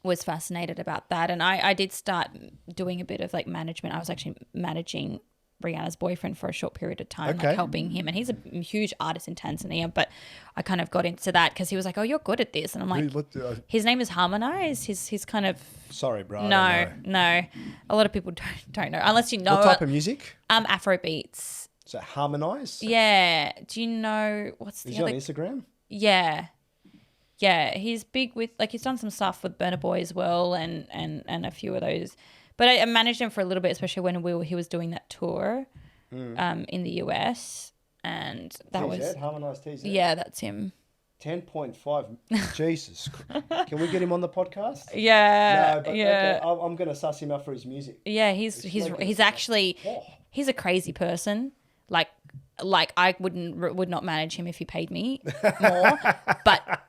was fascinated about that. And I did start doing a bit of like management. I was actually managing Brianna's boyfriend for a short period of time, like helping him. And he's a huge artist in Tanzania, but I kind of got into that because he was like, oh, you're good at this. And I'm like, his name is Harmonize. He's kind of... Sorry, bro. No. A lot of people don't know, unless you know. What type of music? Afrobeats. So Harmonize? Yeah. Do you know what's the other... Is he on Instagram? Yeah. Yeah, he's big with, like, he's done some stuff with Burna Boy as well, and a few of those. But I managed him for a little bit, especially when he was doing that tour in the US, and that was Harmonized TZ. Yeah, that's him. 10.5. Jesus. Can we get him on the podcast? Yeah. No, but yeah. okay, I'm going to suss him up for his music. Yeah, he's actually he's a crazy person. Like I would not manage him if he paid me more. But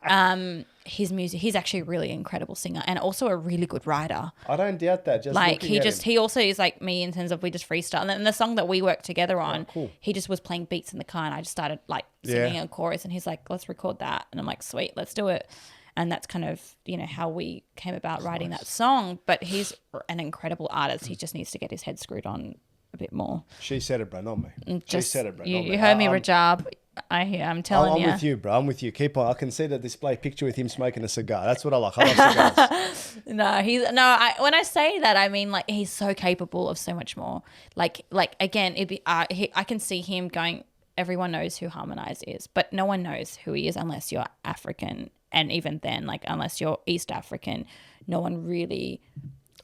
his music, he's actually a really incredible singer and also a really good writer. I don't doubt that. Just like looking at him. he also is like me in terms of we just freestyle. And the song that we worked together on, cool. he just was playing beats in the car and I just started like singing a chorus and he's like, let's record that. And I'm like, sweet, let's do it. And that's kind of, how we came about writing that song. But he's an incredible artist. He just needs to get his head screwed on a bit more. She said it, bro, not me. She said it, bro, not me. You heard me, Rajab. I'm telling you. I'm with you, bro. I'm with you. Keep on. I can see the display picture with him smoking a cigar. That's what I like. I love cigars. When I say that, I mean like he's so capable of so much more. Like again, I can see him going. Everyone knows who Harmonize is, but no one knows who he is unless you're African, and even then, like unless you're East African, no one really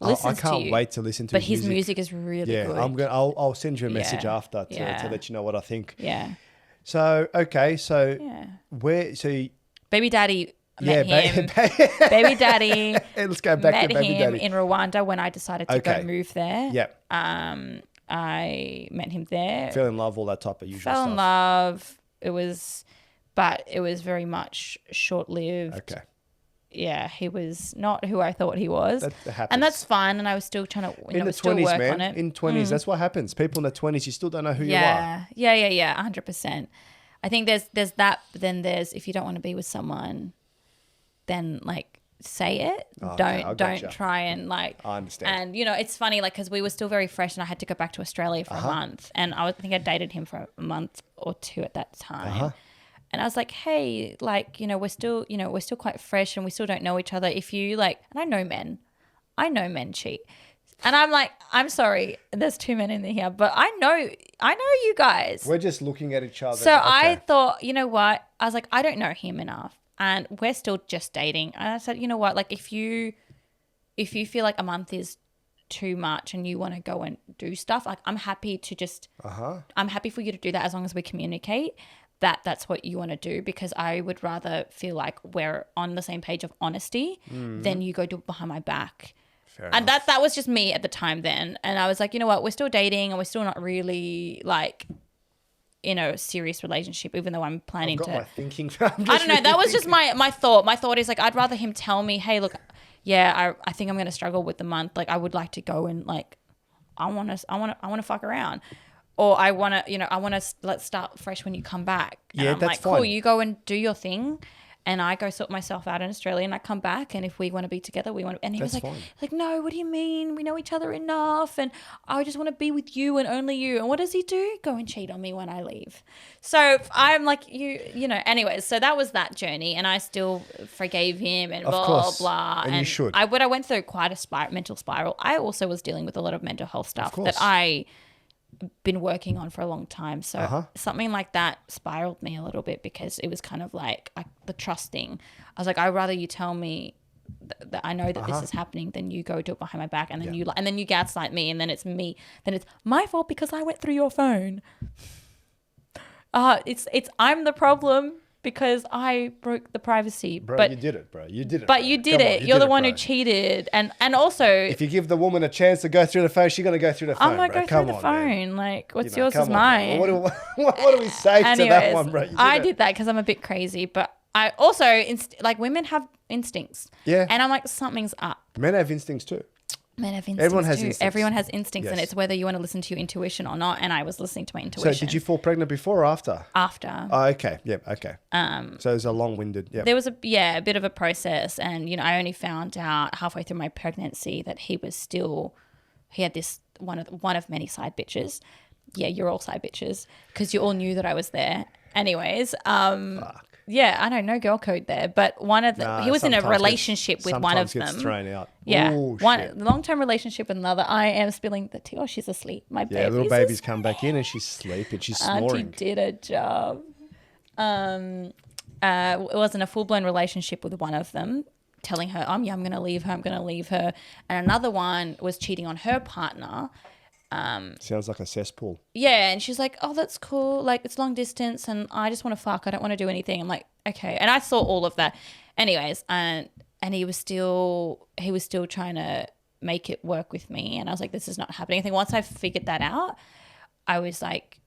listens to you. I can't wait to listen to. But his music is really good. I'll send you a message after to let you know what I think. Yeah. So okay, Baby Daddy met him. Baby Daddy. Let's go back to Baby Daddy in Rwanda when I decided to go move there. Yep. I met him there. Fell in love, all that type of usual stuff. Fell in love. It was very much short-lived. Okay. Yeah, he was not who I thought he was. That happens. And that's fine. And I was still trying to, in the 20s, man. In 20s, that's what happens. People in the 20s, you still don't know who you are. Yeah, 100%. I think there's that, but then there's if you don't want to be with someone, then like say it. Don't try and like. I understand. And it's funny like because we were still very fresh, and I had to go back to Australia for a month, and I think I dated him for a month or two at that time. And I was like, hey, like, we're still quite fresh and we still don't know each other. If you like, and I know men cheat. And I'm like, I'm sorry, there's two men in here, but I know you guys. We're just looking at each other. So I thought, you know what? I was like, I don't know him enough and we're still just dating. And I said, you know what? Like if you feel like a month is too much and you want to go and do stuff, like I'm happy to just, I'm happy for you to do that as long as we communicate. That's what you want to do, because I would rather feel like we're on the same page of honesty than you go do it behind my back. Fair and enough. that was just me at the time then. And I was like, you know what, we're still dating and we're still not really like in a serious relationship, even though I'm planning I've got to. my thinking. I don't know. That was just my thought. My thought is like, I'd rather him tell me, hey, look, yeah, I think I'm going to struggle with the month. Like I would like to go and like, I want to fuck around. Or I want to, let's start fresh when you come back. And Yeah, I'm that's like, fine. cool, you go and do your thing. And I go sort myself out in Australia and I come back. And if we want to be together, we want to. And he That's was fine. like, no, what do you mean? We know each other enough. And I just want to be with you and only you. And what does he do? Go and cheat on me when I leave. So I'm like, anyways. So that was that journey. And I still forgave him and Of blah, course. blah. And you should. I went through quite a mental spiral. I also was dealing with a lot of mental health stuff course. that I been working on for a long time. So something like that spiraled me a little bit, because it was kind of like the trust thing. I was like, I'd rather you tell me that I know that this is happening than you go do it behind my back and then you gaslight me, and then it's me. Then it's my fault because I went through your phone. It's I'm the problem because I broke the privacy. Bro, but you did it, bro. You did it. But bro. you did Come it. on, You're the did one it, who bro. cheated. And also, If you give the woman a chance to go through the phone, she's going to go through the phone, I'm gonna bro. go Come through the on, phone. man. Like, what's You know, yours come is on, mine. bro. What do we say to that one, bro? I did that because I'm a bit crazy, but I also like women have instincts. Yeah. And I'm like, something's up. Men have instincts too. Men have instincts Everyone has too. instincts. Everyone has instincts, and Yes. it's whether you want to listen to your intuition or not. And I was listening to my intuition. So did you fall pregnant before or after? After. Oh, okay. Yep. Okay. So it was a long-winded. Yeah. There was a bit of a process, and I only found out halfway through my pregnancy that he had this one of many side bitches. Yeah, you're all side bitches because you all knew that I was there. Anyways, Fuck. yeah, I don't know girl code there, but he was in a sometimes relationship with one of sometimes gets them. thrown out. Yeah, Ooh, one shit. long-term relationship with another. I am spilling the tea. Oh, she's asleep. My Yeah, little baby's baby's come back in and she's sleeping. She's Auntie snoring. did a job. It wasn't a full-blown relationship with one of them, telling her, I'm going to leave her, I'm going to leave her. And another one was cheating on her partner. Sounds like a cesspool. Yeah, and she's like, oh, that's cool. Like, it's long distance and I just want to fuck. I don't want to do anything. I'm like, okay. And I saw all of that. Anyways, and he was still trying to make it work with me. And I was like, this is not happening. I think once I figured that out, I was like,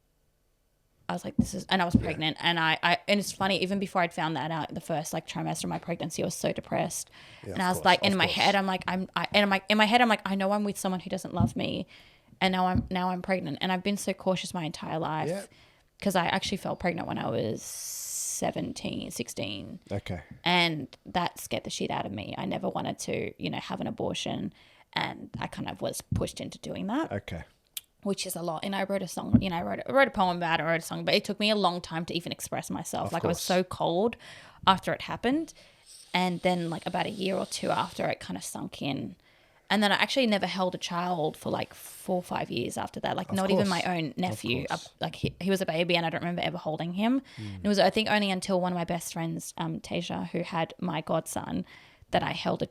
this is, and I was pregnant. And and it's funny, even before I'd found that out, the first like trimester of my pregnancy, I was so depressed. Yeah, and I was like, in my head, I'm like, I know I'm with someone who doesn't love me. And now I'm pregnant. And I've been so cautious my entire life because I actually fell pregnant when I was 16. Okay. And that scared the shit out of me. I never wanted to, have an abortion. And I kind of was pushed into doing that. Okay. Which is a lot. And I wrote a song, I wrote a poem about it, I wrote a song, but it took me a long time to even express myself. I was so cold after it happened. And then like about a year or two after, it kind of sunk in. And then I actually never held a child for like 4 or 5 years after that. Like not even my own nephew. Like he was a baby and I don't remember ever holding him. It was, I think, only until one of my best friends, Tasia, who had my godson, that I held a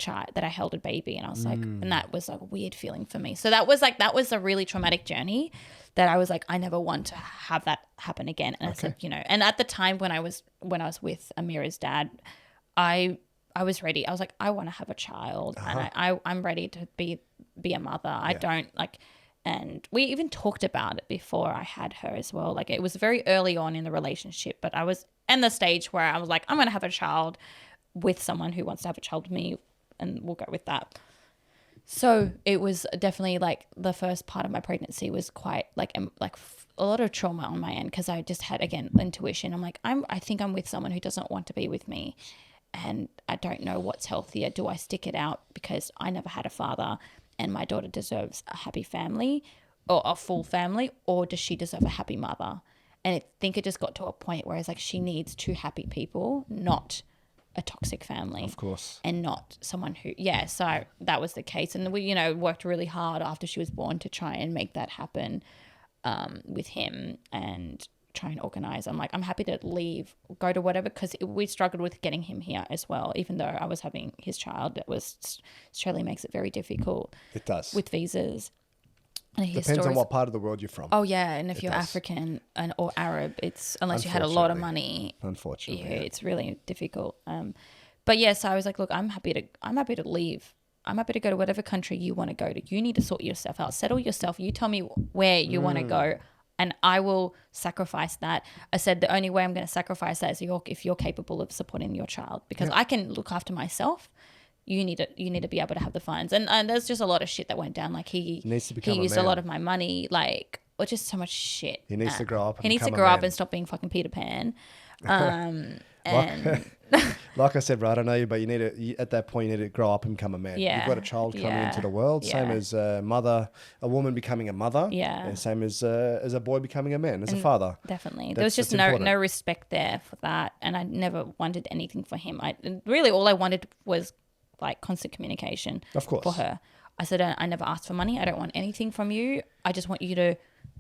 baby. And I was like, and that was like a weird feeling for me. So that was a really traumatic journey that I was like, I never want to have that happen again. And I said, and at the time when I was with Amira's dad, I was ready. I was like, I want to have a child and I'm ready to be a mother. I don't like, and we even talked about it before I had her as well. Like it was very early on in the relationship, but I was in the stage where I was like, I'm going to have a child with someone who wants to have a child with me and we'll go with that. So it was definitely like the first part of my pregnancy was quite like a lot of trauma on my end because I just had, again, intuition. I'm like, I think I'm with someone who doesn't want to be with me. And I don't know what's healthier. Do I stick it out because I never had a father and my daughter deserves a happy family or a full family, or does she deserve a happy mother? And I think it just got to a point where it's like she needs 2 happy people, not a toxic family. Of course. And not someone who, so that was the case. And we, worked really hard after she was born to try and make that happen with him and try and organize. I'm like, I'm happy to leave, go to whatever, because we struggled with getting him here as well. Even though I was having his child, Australia makes it very difficult. It does. With visas. And depends on what part of the world you're from. Oh yeah, and if you're African or Arab, it's unless you had a lot of money. Unfortunately, it's really difficult. But yes, I was like, look, I'm happy to leave. I'm happy to go to whatever country you want to go to. You need to sort yourself out, settle yourself. You tell me where you want to go, and I will sacrifice that. I said the only way I'm going to sacrifice that is if you're capable of supporting your child, because I can look after myself. You need to be able to have the funds, and there's just a lot of shit that went down. Like he used a lot of my money, like, or just so much shit. He needs to grow up. He needs to grow up and stop being fucking Peter Pan. And like I said, right, I know you, but at that point you need to grow up and become a man. Yeah. You've got a child coming into the world, same as a woman becoming a mother, and same as a boy becoming a man, as a father. Definitely, there was just no respect there for that, and I never wanted anything for him. Really all I wanted was like constant communication. Of course. For her, I said, I never asked for money. I don't want anything from you. I just want you to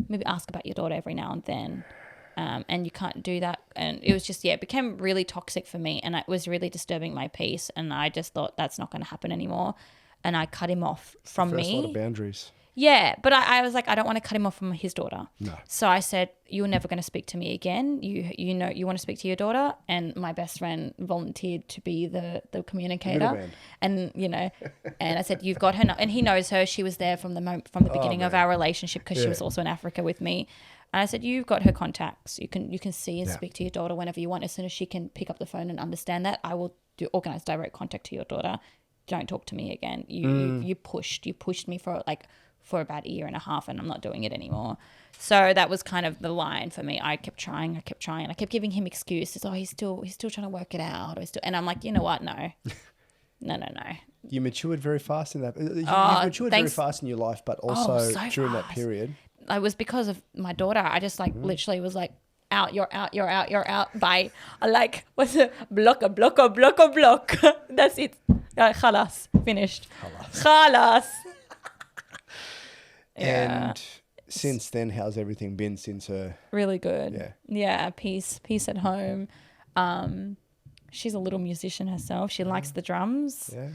maybe ask about your daughter every now and then. And you can't do that. And it was just, it became really toxic for me, and it was really disturbing my peace. And I just thought that's not going to happen anymore. And I cut him off from me. First lot of boundaries. Yeah, but I was like, I don't want to cut him off from his daughter. No. So I said, you're never going to speak to me again. You want to speak to your daughter. And my best friend volunteered to be the communicator. And, and I said, you've got her. And he knows her. She was there from the beginning of our relationship, because she was also in Africa with me. And I said, you've got her contacts. You can see and speak to your daughter whenever you want. As soon as she can pick up the phone and understand that, I will organize direct contact to your daughter. Don't talk to me again. You pushed me for about a year and a half, and I'm not doing it anymore. So that was kind of the line for me. I kept trying. I kept giving him excuses. Oh, he's still trying to work it out. And I'm like, you know what? No. You matured very fast in that. You matured very fast in your life, but also so during fast. that period. It was because of my daughter. I just literally was like, out, you're out, you're out, you're out. Bye. I like, what's it? Block. That's it. Khalas. Finished. Khalas. And since then, how's everything been since her? Really good. Yeah. Peace at home. She's a little musician herself. She likes the drums. Yeah.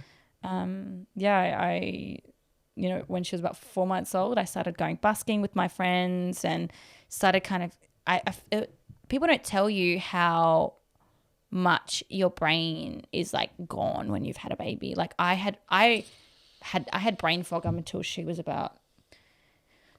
when she was about 4 months old, I started going busking with my friends and started kind of, people don't tell you how much your brain is like gone when you've had a baby. Like I had brain fog up until she was about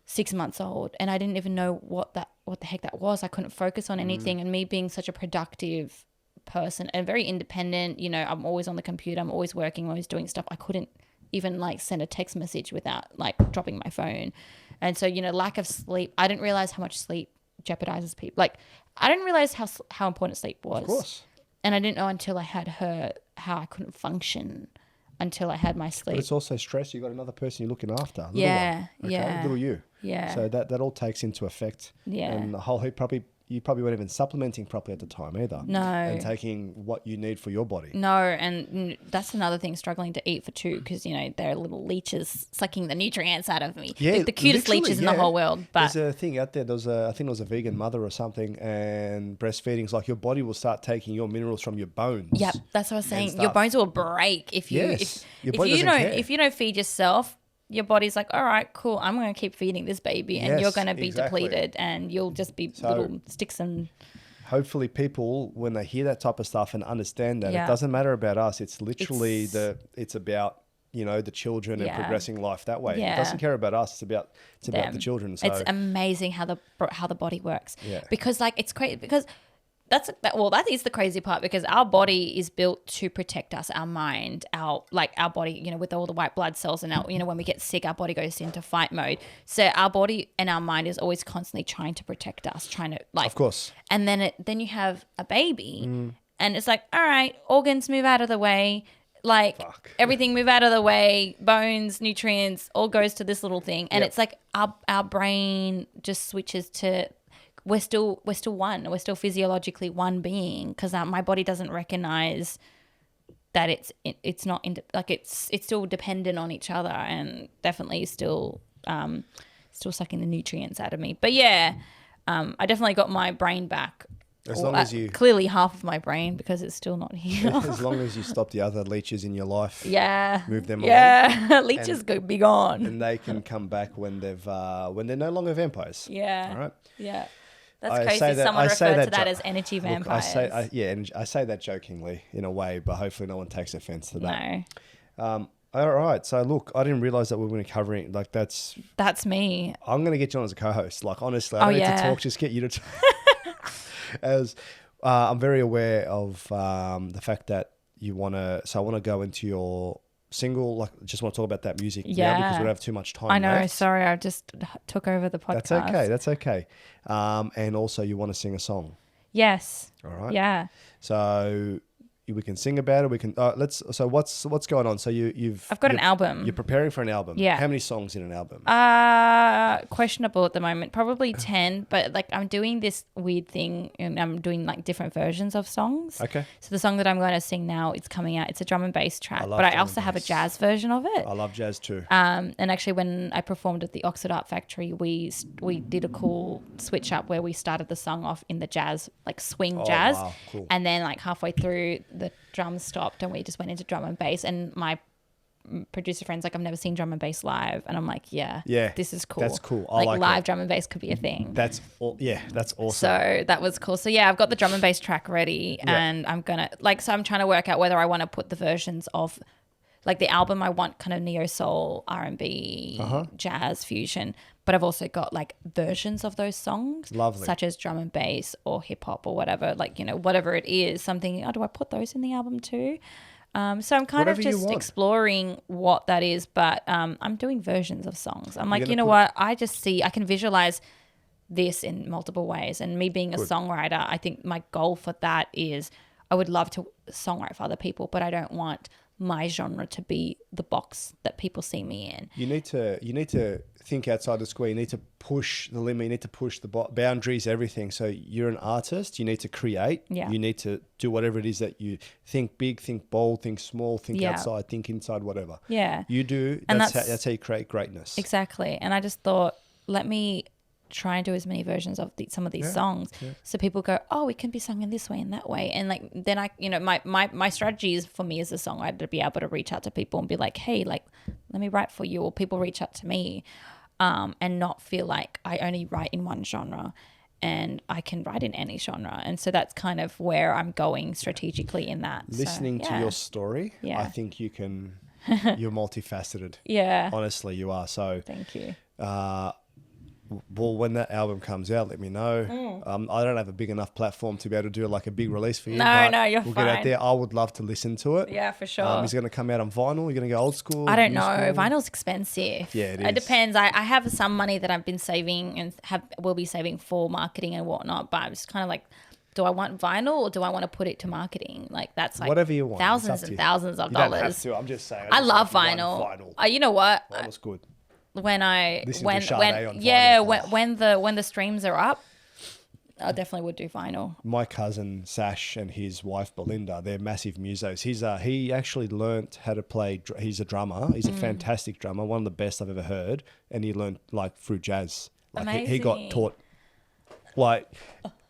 6 months old, and I didn't even know what the heck that was. I couldn't focus on anything, and me being such a productive person and very independent, I'm always on the computer, I'm always working, always doing stuff. I couldn't even like send a text message without like dropping my phone. And so, lack of sleep, I didn't realize how much sleep jeopardizes people. Like I didn't realize how important sleep was. Of course. And I didn't know until I had her how I couldn't function until I had my sleep. But it's also stress. You've got another person you're looking after. Little Yeah, one, yeah. Little you. Yeah. So that all takes into effect. Yeah. And the whole heap you probably weren't even supplementing properly at the time either. No. And taking what you need for your body. No, and that's another thing, struggling to eat for two, because, they're little leeches sucking the nutrients out of me. Yeah, the cutest leeches in the whole world. But there's a thing out there. I think it was a vegan mother or something, and breastfeeding's like your body will start taking your minerals from your bones. Yep, that's what I was saying. Your bones will break if you if you don't feed yourself. Your body's like, all right, cool, I'm going to keep feeding this baby, and you're going to be depleted, and you'll just be little sticks and... Hopefully people, when they hear that type of stuff and understand that, it doesn't matter about us. It's literally it's about, the children and progressing life that way. Yeah. It doesn't care about us. It's about the children. So it's amazing how the body works. Yeah. Because like it's crazy because that is the crazy part, because our body is built to protect us, our mind, our body, with all the white blood cells, and our, when we get sick, our body goes into fight mode. So our body and our mind is always constantly trying to protect us, trying to of course. And then you have a baby and it's like, all right, organs move out of the way. Like everything move out of the way, bones, nutrients, all goes to this little thing. And it's like our brain just switches to, we're still one. We're still physiologically one being, because my body doesn't recognize that it's not it's still dependent on each other, and definitely still sucking the nutrients out of me. But I definitely got my brain back. As long as you clearly half of my brain, because it's still not here. As long as you stop the other leeches in your life. Yeah. Move them along. Yeah. Leeches go be gone. And they can come back when they're no longer vampires. Yeah. All right. Yeah. That's crazy. Someone referred to that as energy vampires. Look, I say that jokingly in a way, but hopefully no one takes offense to that. No. All right. So look, I didn't realize that we were going to cover it. Like that's me. I'm going to get you on as a co-host. Like honestly, I don't need to talk. Just get you to talk. As I'm very aware of the fact that you want to. So I want to go into your single. Like, just want to talk about that music now because we don't have too much time. I know. left. Sorry, I just took over the podcast. That's okay. And also, you want to sing a song. Yes. All right. Yeah. So we can sing about it. We can. So what's going on? So I've got an album. You're preparing for an album. Yeah. How many songs in an album? Questionable at the moment. Probably 10. But like I'm doing this weird thing, and I'm doing like different versions of songs. Okay. So the song that I'm going to sing now, it's coming out. It's a drum and bass track, but I also have a jazz version of it. I love jazz too. And actually, when I performed at the Oxford Art Factory, we did a cool switch up where we started the song off in the jazz, like swing jazz, wow, cool. And then like halfway through the drums stopped and we just went into drum and bass. And my producer friend's like, I've never seen drum and bass live, and I'm like, yeah, this is cool. That's cool. I like live drum and bass could be a thing. That's awesome. So that was cool. So I've got the drum and bass track ready, and I'm gonna so I'm trying to work out whether I want to put the versions of like the album. I want kind of neo soul, R&B, jazz fusion, but I've also got like versions of those songs, lovely, such as drum and bass or hip hop or whatever. Like whatever it is, something. Oh, do I put those in the album too? So I'm kind of just exploring what that is, but I'm doing versions of songs. I'm like, what? I can visualize this in multiple ways. And me being a songwriter, I think my goal for that is I would love to songwrite for other people, but I don't want my genre to be the box that people see me in. You need to think outside the square. You need to push the limit. You need to push the boundaries, everything. So you're an artist. You need to create. Yeah. You need to do whatever it is that you think big, think bold, think small, think outside, think inside, whatever. Yeah. You do. That's how you create greatness. Exactly. And I just thought, let me try and do as many versions of some of these songs. So people go, oh, it can be sung in this way and that way. And like, then I, you know, my strategy is for me as a songwriter to be able to reach out to people and be like, hey, like, let me write for you, or people reach out to me, and not feel like I only write in one genre and I can write in any genre. And so that's kind of where I'm going strategically in that. Listening to your story, I think you can, you're multifaceted. Yeah. Honestly, you are. So Thank you. Well, when that album comes out, let me know. I don't have a big enough platform to be able to do like a big release for you. No, you're we'll fine. get out there. I would love to listen to it. Yeah, for sure. Is it going to come out on vinyl? You're going to go old school? I don't new know. school? Vinyl's expensive. Yeah, it is. It depends. I have some money that I've been saving and will be saving for marketing and whatnot, but I'm just kind of like, do I want vinyl or do I want to put it to marketing? Like that's like whatever you want. Thousands and thousands of you don't dollars. have to. I'm just saying. I love like vinyl. You know what? Vinyl's good. When Listen to Sade on vinyl. when the streams are up, I definitely would do vinyl. My cousin Sash and his wife Belinda, they're massive musos. He actually learnt how to play. He's a drummer. He's a fantastic drummer, one of the best I've ever heard. And he learned like through jazz. Like he got taught. Like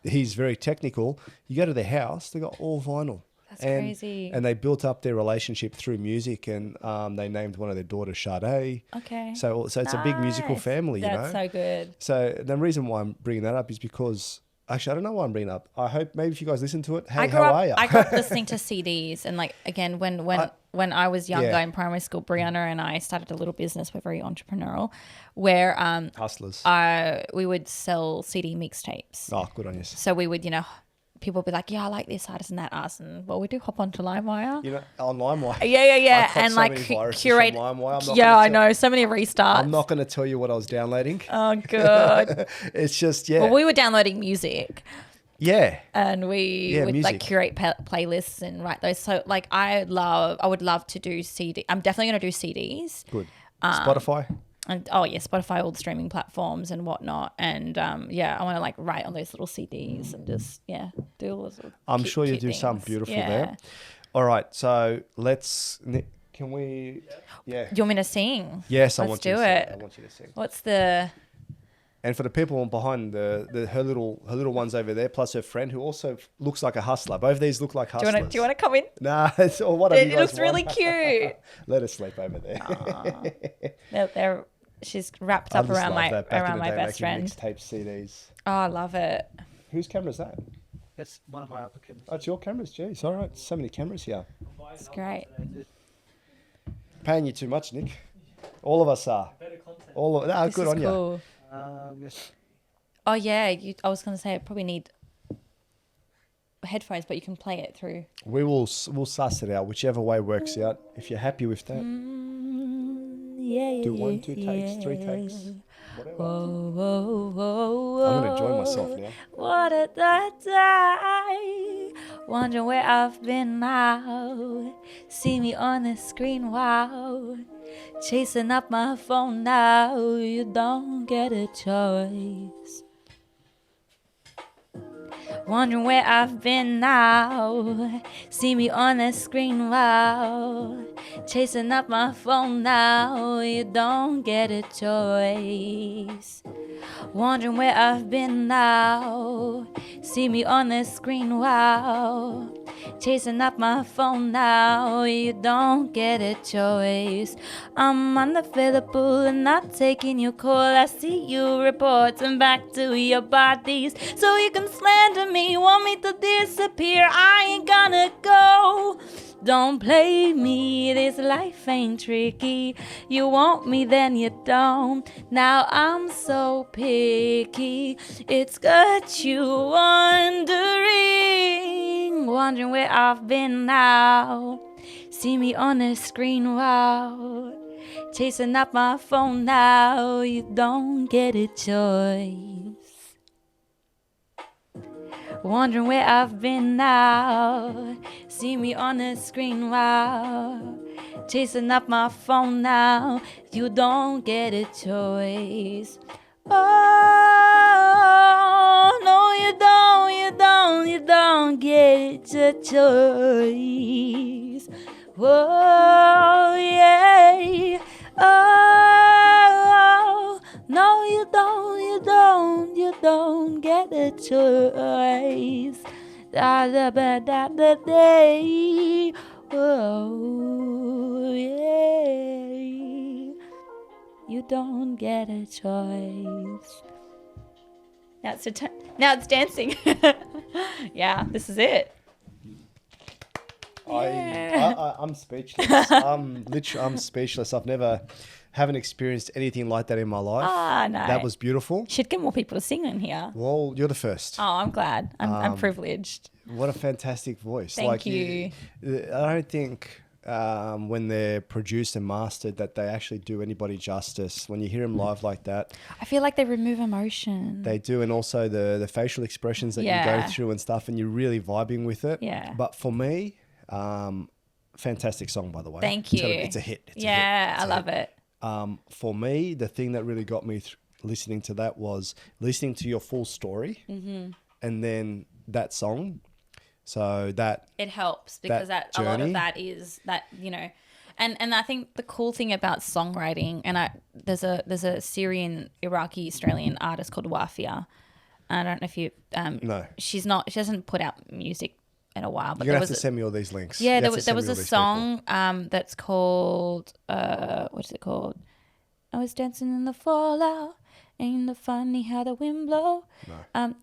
he's very technical. You go to their house, they got all vinyl. That's crazy. And they built up their relationship through music, and they named one of their daughters Sade. Okay. So it's a big musical family, That's so good. So the reason why I'm bringing that up is because, actually, I don't know why I'm bringing it up. I hope maybe if you guys listen to it, how are you? I grew up listening to CDs, and like, again, when I was younger in primary school, Brianna and I started a little business. We're very entrepreneurial, where hustlers. We would sell CD mixtapes. Oh, good on you. So we would, people would be like, yeah, I like this artist and that artist, and well, we do hop onto LimeWire. On LimeWire. Yeah, and so like curate. I know, so many restarts. I'm not going to tell you what I was downloading. Oh, good. It's just Well, we were downloading music. Yeah. And we would music. like curate playlists and write those. So like I would love to do CD. I'm definitely going to do CDs. Good. Spotify. And Spotify, all the streaming platforms and whatnot. And I want to like write on those little CDs and just do all those. I'm sure you do something beautiful there. All right, so can we? Yeah. Do you want me to sing? Yes, I Let's want you do to it. sing. I want you to sing. What's the? And for the people behind her little ones over there, plus her friend who also looks like a hustler. Both of these look like hustlers. Do you want to come in? Nah, it's or whatever. It looks really cute. Let her sleep over there. She's wrapped up around my best friend. Mixtape CDs. Oh, I love it. Whose camera is that? That's one of my applicants. Oh, it's your cameras. Jeez, all right. So many cameras here. It's great. Paying you too much, Nick. All of us are. Better content. Good on cool. you. Yes. Oh yeah, I was going to say I probably need headphones, but you can play it through. We'll suss it out, whichever way works out. If you're happy with that, do 1, 2 takes, 3 takes, whatever. I'm going to enjoy myself now. What a day, wondering where I've been now. See me on the screen, wow. Chasing up my phone now. You don't get a choice. Wondering where I've been now. See me on the screen, wow. Chasing up my phone now. You don't get a choice. Wondering where I've been now. See me on the screen, wow. Chasing up my phone now. You don't get a choice. I'm unavailable and not taking your call. I see you reporting back to your bodies, so you can slander me, want me to disappear. I ain't gonna go. Don't play me, this life ain't tricky. You want me, then you don't. Now I'm so picky. It's got you wondering where I've been now. See me on the screen, wow. Chasing up my phone now. You don't get a choice. Wondering where I've been now. See me on the screen, wow. Chasing up my phone now. You don't get a choice. Oh, no, you don't get a choice. Whoa, yeah. Oh, no, you don't you don't get a choice. Da da da da da da. Oh yeah. You don't get a choice. Now it's dancing. Yeah, this is it. I'm speechless. I'm speechless. Haven't experienced anything like that in my life. Ah, no. That was beautiful. Should get more people to sing in here. Well, you're the first. Oh, I'm glad. I'm privileged. What a fantastic voice. Thank you. I don't think when they're produced and mastered that they actually do anybody justice. When you hear them live like that. I feel like they remove emotion. They do, and also the facial expressions that you go through and stuff, and you're really vibing with it. Yeah. But for me, fantastic song, by the way. Thank you. It's a hit. I love it. For me, the thing that really got me listening to that was listening to your full story and then that song. So that it helps because a lot of that is that, you know, and I think the cool thing about songwriting, and there's a Syrian Iraqi Australian artist called Wafia. I don't know if you no, she doesn't put out music in a while, but you're gonna have to send me all these links. Yeah, there was a song that's called what is it called? I was dancing in the fallout. Ain't it funny how the wind blow? No.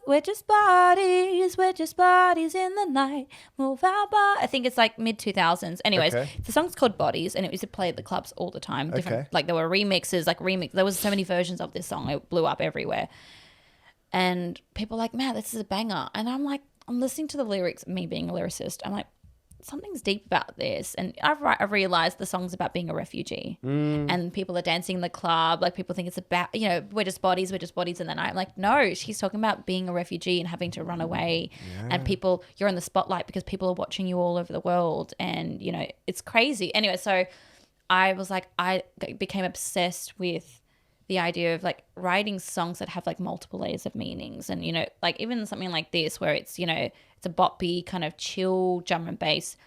We're just bodies in the night. Move our body. I think it's like mid 2000s. Anyways, the song's called Bodies, and it used to play at the clubs all the time. Different, like there were remixes, there was so many versions of this song. It blew up everywhere. And people are like, man, this is a banger. And I'm like, I'm listening to the lyrics, me being a lyricist. I'm like, something's deep about this. And I've realized the song's about being a refugee. And people are dancing in the club. Like people think it's about, you know, we're just bodies. And then I'm like, no, she's talking about being a refugee and having to run away. Yeah. And people, you're in the spotlight because people are watching you all over the world. And, you know, it's crazy. Anyway, so I was like, I became obsessed with the idea of like writing songs that have like multiple layers of meanings. And, you know, like even something like this where it's, you know, it's a boppy kind of chill drum and bass,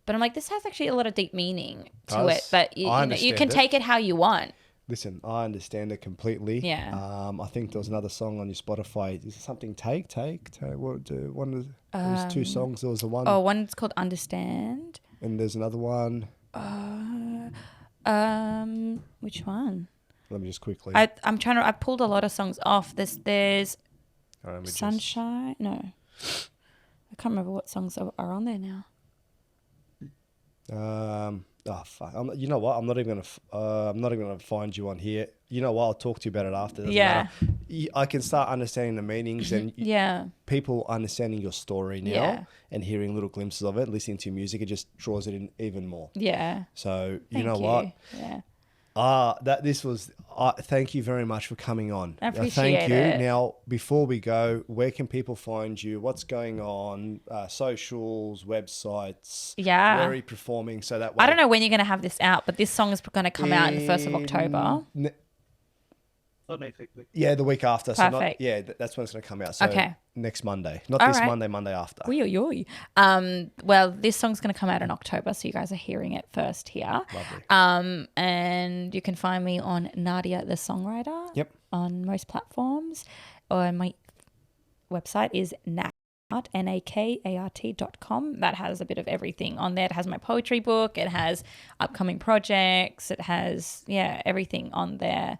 but I'm like, this has actually a lot of deep meaning to it, but you know, you can take it how you want. Listen, I understand it completely. Yeah. I think there was another song on your Spotify. Is it something take? What? One of there was two songs. There was the one. Oh, one's called Understand. And there's another one. Which one? Let me just quickly. I pulled a lot of songs off. There's Sunshine. No, I can't remember what songs are on there now. Oh fuck! You know what? I'm not even gonna find you on here. You know what? I'll talk to you about it after. Doesn't matter. I can start understanding the meanings and people understanding your story now and hearing little glimpses of it, listening to your music. It just draws it in even more. Yeah. So you know what? Yeah. Thank you very much for coming on. I appreciate it. Now, before we go, where can people find you? What's going on? Socials, websites. Yeah. Where are you performing? So that way. I don't know when you're going to have this out, but this song is going to come out on the 1st of October. Yeah, the week after. Perfect. So that's when it's going to come out. So next Monday. Not this Monday, Monday after. Well, this song's going to come out in October, so you guys are hearing it first here. Lovely. And you can find me on Nadia the Songwriter. Yep. On most platforms. Or my website is nakart.com. That has a bit of everything on there. It has my poetry book. It has upcoming projects. It has, everything on there.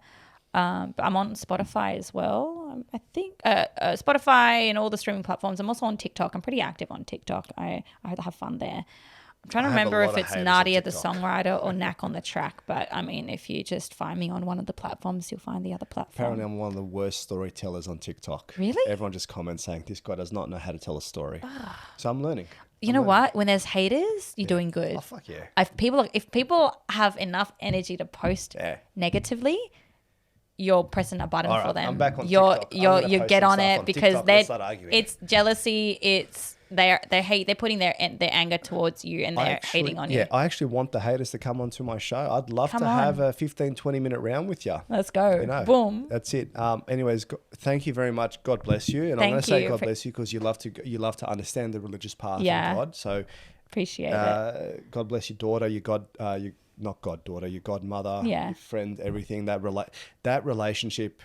But I'm on Spotify as well. I think Spotify and all the streaming platforms. I'm also on TikTok. I'm pretty active on TikTok. I have fun there. I'm trying to remember if it's Nadia the Songwriter or Knack on the Track. But I mean, if you just find me on one of the platforms, you'll find the other platform. Apparently, I'm one of the worst storytellers on TikTok. Really? Everyone just comments saying this guy does not know how to tell a story. So I'm learning. You know what? When there's haters, you're doing good. Oh fuck yeah! If people have enough energy to post negatively, you're pressing a button for them. I'm back on TikTok. You get on it because TikTok, it's jealousy. It's they hate. They're putting their anger towards you and they're hating on you. Yeah, I actually want the haters to come onto my show. I'd love to have a 15-20 minute round with you. Let's go. Boom. That's it. Anyways, thank you very much. God bless you. And I'm going to say God bless you because you love to understand the religious path of God. So appreciate it. God bless your daughter. not goddaughter, your godmother, Yeah. your friend, everything, that relationship,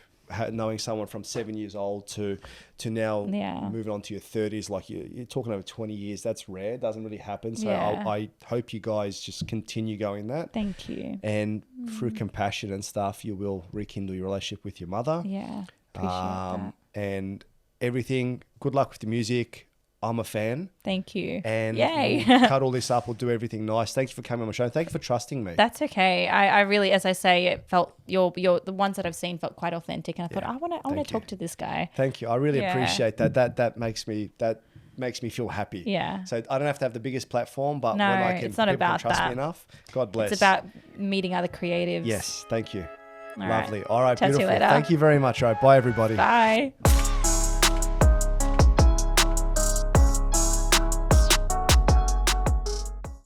knowing someone from 7 years old to now Yeah. moving on to your 30s, like you're talking over 20 years, that's rare. It doesn't really happen. So Yeah. I hope you guys just continue going that. Thank you. And through compassion and stuff, you will rekindle your relationship with your mother. Yeah. Appreciate that. And everything. Good luck with the music. I'm a fan. Thank you. And Yay. we'll cut all this up. We'll do everything nice. Thanks for coming on my show. Thank you for trusting me. That's okay. I really, as I say, it felt your the ones that I've seen felt quite authentic, and I thought I want to talk to this guy. Thank you. I really Yeah. appreciate that. That makes me feel happy. Yeah. So I don't have to have the biggest platform, but No, when I can, it's not people about can trust that. me enough. God bless. It's about meeting other creatives. Yes. Thank you. All right. Lovely. All right. Chat to you Beautiful. later. Thank you very much. All right. Bye, everybody. Bye.